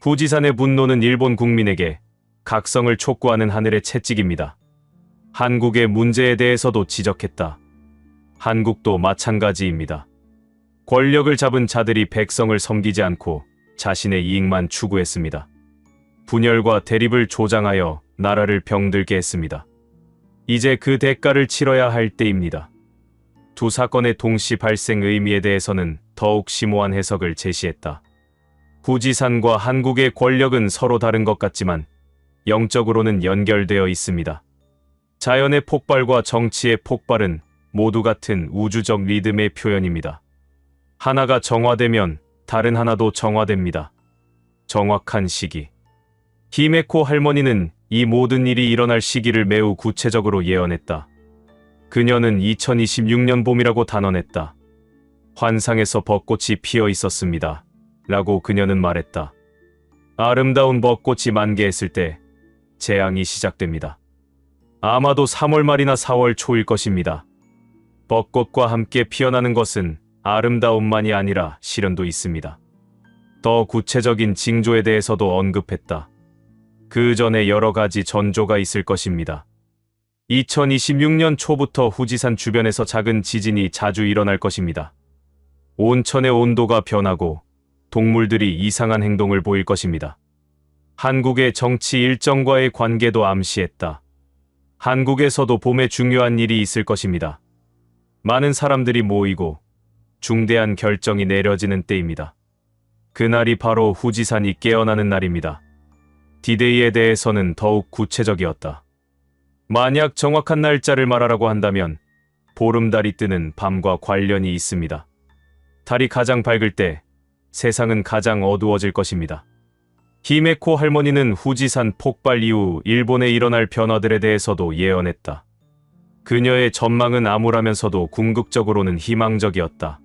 후지산의 분노는 일본 국민에게 각성을 촉구하는 하늘의 채찍입니다. 한국의 문제에 대해서도 지적했다. 한국도 마찬가지입니다. 권력을 잡은 자들이 백성을 섬기지 않고 자신의 이익만 추구했습니다. 분열과 대립을 조장하여 나라를 병들게 했습니다. 이제 그 대가를 치러야 할 때입니다. 두 사건의 동시 발생 의미에 대해서는 더욱 심오한 해석을 제시했다. 후지산과 한국의 권력은 서로 다른 것 같지만 영적으로는 연결되어 있습니다. 자연의 폭발과 정치의 폭발은 모두 같은 우주적 리듬의 표현입니다. 하나가 정화되면 다른 하나도 정화됩니다. 정확한 시기. 히메코 할머니는 이 모든 일이 일어날 시기를 매우 구체적으로 예언했다. 그녀는 2026년 봄이라고 단언했다. 환상에서 벚꽃이 피어 있었습니다. 라고 그녀는 말했다. 아름다운 벚꽃이 만개했을 때 재앙이 시작됩니다. 아마도 3월 말이나 4월 초일 것입니다. 벚꽃과 함께 피어나는 것은 아름다움만이 아니라 시련도 있습니다. 더 구체적인 징조에 대해서도 언급했다. 그 전에 여러 가지 전조가 있을 것입니다. 2026년 초부터 후지산 주변에서 작은 지진이 자주 일어날 것입니다. 온천의 온도가 변하고 동물들이 이상한 행동을 보일 것입니다. 한국의 정치 일정과의 관계도 암시했다. 한국에서도 봄에 중요한 일이 있을 것입니다. 많은 사람들이 모이고 중대한 결정이 내려지는 때입니다. 그날이 바로 후지산이 깨어나는 날입니다. 디데이에 대해서는 더욱 구체적이었다. 만약 정확한 날짜를 말하라고 한다면 보름달이 뜨는 밤과 관련이 있습니다. 달이 가장 밝을 때 세상은 가장 어두워질 것입니다. 히메코 할머니는 후지산 폭발 이후 일본에 일어날 변화들에 대해서도 예언했다. 그녀의 전망은 암울하면서도 궁극적으로는 희망적이었다.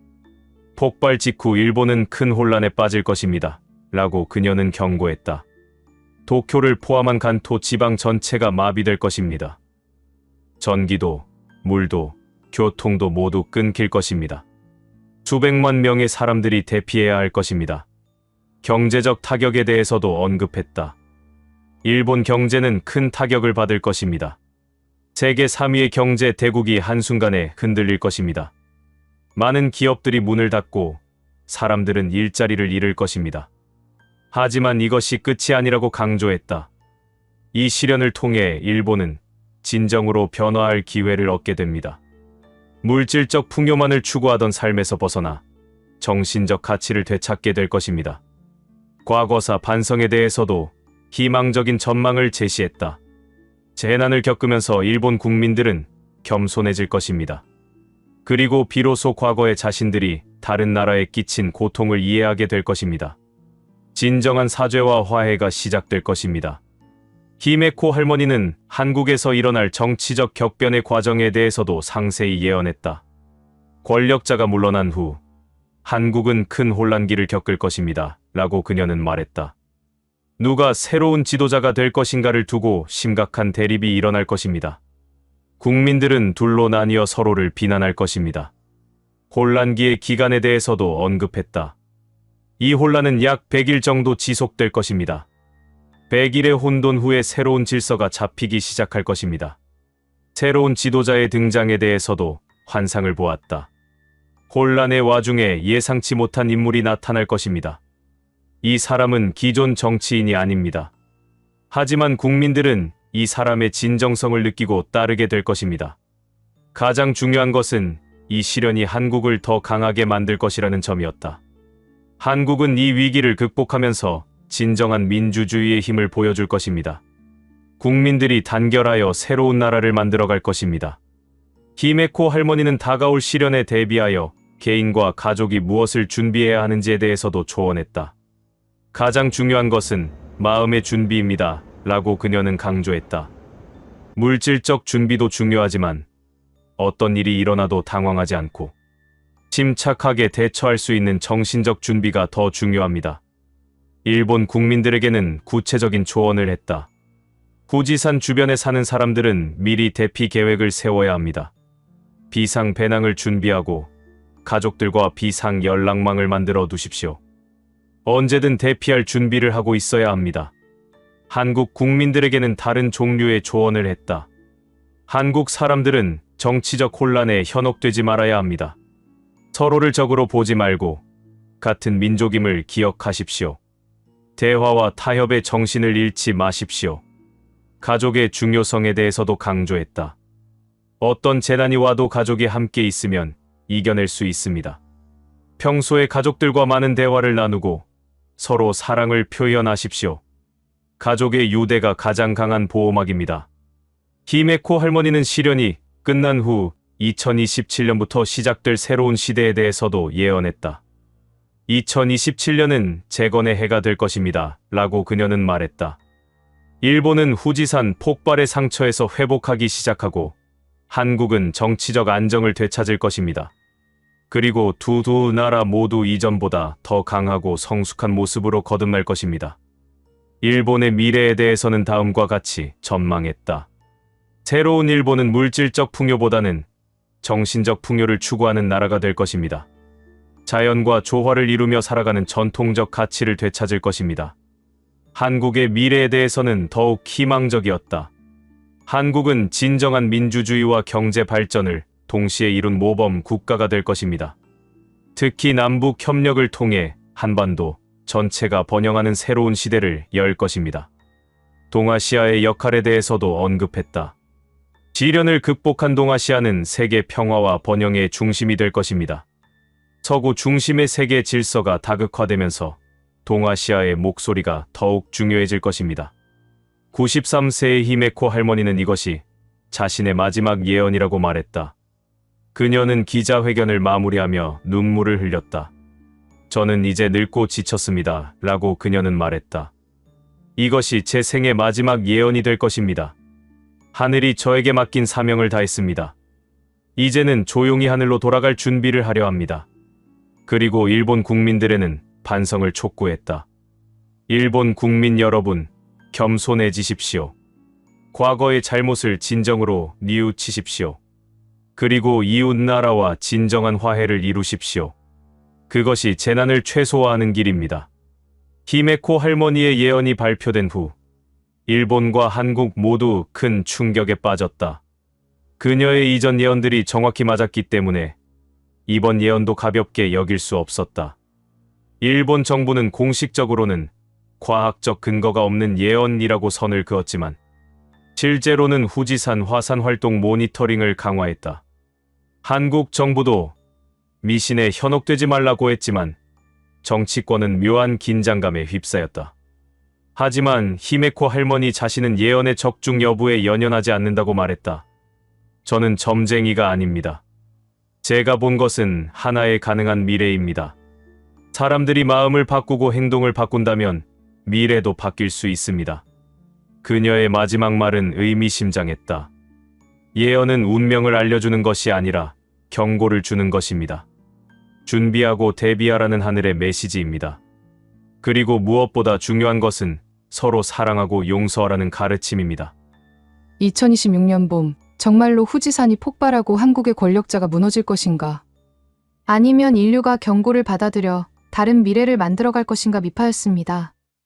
폭발 직후 일본은 큰 혼란에 빠질 것입니다. 라고 그녀는 경고했다. 도쿄를 포함한 간토 지방 전체가 마비될 것입니다. 전기도, 물도, 교통도 모두 끊길 것입니다. 수백만 명의 사람들이 대피해야 할 것입니다. 경제적 타격에 대해서도 언급했다. 일본 경제는 큰 타격을 받을 것입니다. 세계 3위의 경제 대국이 한순간에 흔들릴 것입니다. 많은 기업들이 문을 닫고 사람들은 일자리를 잃을 것입니다. 하지만 이것이 끝이 아니라고 강조했다. 이 시련을 통해 일본은 진정으로 변화할 기회를 얻게 됩니다. 물질적 풍요만을 추구하던 삶에서 벗어나 정신적 가치를 되찾게 될 것입니다. 과거사 반성에 대해서도 희망적인 전망을 제시했다. 재난을 겪으면서 일본 국민들은 겸손해질 것입니다. 그리고 비로소 과거의 자신들이 다른 나라에 끼친 고통을 이해하게 될 것입니다. 진정한 사죄와 화해가 시작될 것입니다. 히메코 할머니는 한국에서 일어날 정치적 격변의 과정에 대해서도 상세히 예언했다. 권력자가 물러난 후 한국은 큰 혼란기를 겪을 것입니다. 라고 그녀는 말했다. 누가 새로운 지도자가 될 것인가를 두고 심각한 대립이 일어날 것입니다. 국민들은 둘로 나뉘어 서로를 비난할 것입니다. 혼란기의 기간에 대해서도 언급했다. 이 혼란은 약 100일 정도 지속될 것입니다. 100일의 혼돈 후에 새로운 질서가 잡히기 시작할 것입니다. 새로운 지도자의 등장에 대해서도 환상을 보았다. 혼란의 와중에 예상치 못한 인물이 나타날 것입니다. 이 사람은 기존 정치인이 아닙니다. 하지만 국민들은 이 사람의 진정성을 느끼고 따르게 될 것입니다. 가장 중요한 것은 이 시련이 한국을 더 강하게 만들 것이라는 점이었다. 한국은 이 위기를 극복하면서 진정한 민주주의의 힘을 보여줄 것입니다. 국민들이 단결하여 새로운 나라를 만들어갈 것입니다. 히메코 할머니는 다가올 시련에 대비하여 개인과 가족이 무엇을 준비해야 하는지에 대해서도 조언했다. 가장 중요한 것은 마음의 준비입니다. 라고 그녀는 강조했다. 물질적 준비도 중요하지만 어떤 일이 일어나도 당황하지 않고 침착하게 대처할 수 있는 정신적 준비가 더 중요합니다. 일본 국민들에게는 구체적인 조언을 했다. 후지산 주변에 사는 사람들은 미리 대피 계획을 세워야 합니다. 비상 배낭을 준비하고 가족들과 비상 연락망을 만들어 두십시오. 언제든 대피할 준비를 하고 있어야 합니다. 한국 국민들에게는 다른 종류의 조언을 했다. 한국 사람들은 정치적 혼란에 현혹되지 말아야 합니다. 서로를 적으로 보지 말고 같은 민족임을 기억하십시오. 대화와 타협의 정신을 잃지 마십시오. 가족의 중요성에 대해서도 강조했다. 어떤 재난이 와도 가족이 함께 있으면 이겨낼 수 있습니다. 평소에 가족들과 많은 대화를 나누고 서로 사랑을 표현하십시오. 가족의 유대가 가장 강한 보호막입니다. 히메코 할머니는 시련이 끝난 후 2027년부터 시작될 새로운 시대에 대해서도 예언했다. 2027년은 재건의 해가 될 것입니다. 라고 그녀는 말했다. 일본은 후지산 폭발의 상처에서 회복하기 시작하고 한국은 정치적 안정을 되찾을 것입니다. 그리고 두 나라 모두 이전보다 더 강하고 성숙한 모습으로 거듭날 것입니다. 일본의 미래에 대해서는 다음과 같이 전망했다. 새로운 일본은 물질적 풍요보다는 정신적 풍요를 추구하는 나라가 될 것입니다. 자연과 조화를 이루며 살아가는 전통적 가치를 되찾을 것입니다. 한국의 미래에 대해서는 더욱 희망적이었다. 한국은 진정한 민주주의와 경제 발전을 동시에 이룬 모범 국가가 될 것입니다. 특히 남북 협력을 통해 한반도 전체가 번영하는 새로운 시대를 열 것입니다. 동아시아의 역할에 대해서도 언급했다. 시련을 극복한 동아시아는 세계 평화와 번영의 중심이 될 것입니다. 서구 중심의 세계 질서가 다극화되면서 동아시아의 목소리가 더욱 중요해질 것입니다. 93세의 히메코 할머니는 이것이 자신의 마지막 예언이라고 말했다. 그녀는 기자회견을 마무리하며 눈물을 흘렸다. 저는 이제 늙고 지쳤습니다. 라고 그녀는 말했다. 이것이 제 생의 마지막 예언이 될 것입니다. 하늘이 저에게 맡긴 사명을 다했습니다. 이제는 조용히 하늘로 돌아갈 준비를 하려 합니다. 그리고 일본 국민들에는 반성을 촉구했다. 일본 국민 여러분, 겸손해지십시오. 과거의 잘못을 진정으로 뉘우치십시오. 그리고 이웃 나라와 진정한 화해를 이루십시오. 그것이 재난을 최소화하는 길입니다. 히메코 할머니의 예언이 발표된 후 일본과 한국 모두 큰 충격에 빠졌다. 그녀의 이전 예언들이 정확히 맞았기 때문에 이번 예언도 가볍게 여길 수 없었다. 일본 정부는 공식적으로는 과학적 근거가 없는 예언이라고 선을 그었지만 실제로는 후지산 화산 활동 모니터링을 강화했다. 한국 정부도 미신에 현혹되지 말라고 했지만 정치권은 묘한 긴장감에 휩싸였다. 하지만 히메코 할머니 자신은 예언의 적중 여부에 연연하지 않는다고 말했다. 저는 점쟁이가 아닙니다. 제가 본 것은 하나의 가능한 미래입니다. 사람들이 마음을 바꾸고 행동을 바꾼다면 미래도 바뀔 수 있습니다. 그녀의 마지막 말은 의미심장했다. 예언은 운명을 알려주는 것이 아니라 경고를 주는 것입니다. 준비하고 대비하라는 하늘의 메시지입니다. 그리고 무엇보다 중요한 것은 서로 사랑하고 용서하라는 가르침입니다. 2026년 봄, 정말로 후지산이 폭발하고 한국의 권력자가 무너질 것인가? 아니면 인류가 경고를 받아들여 다른 미래를 만들어갈 것인가 미파였습니다.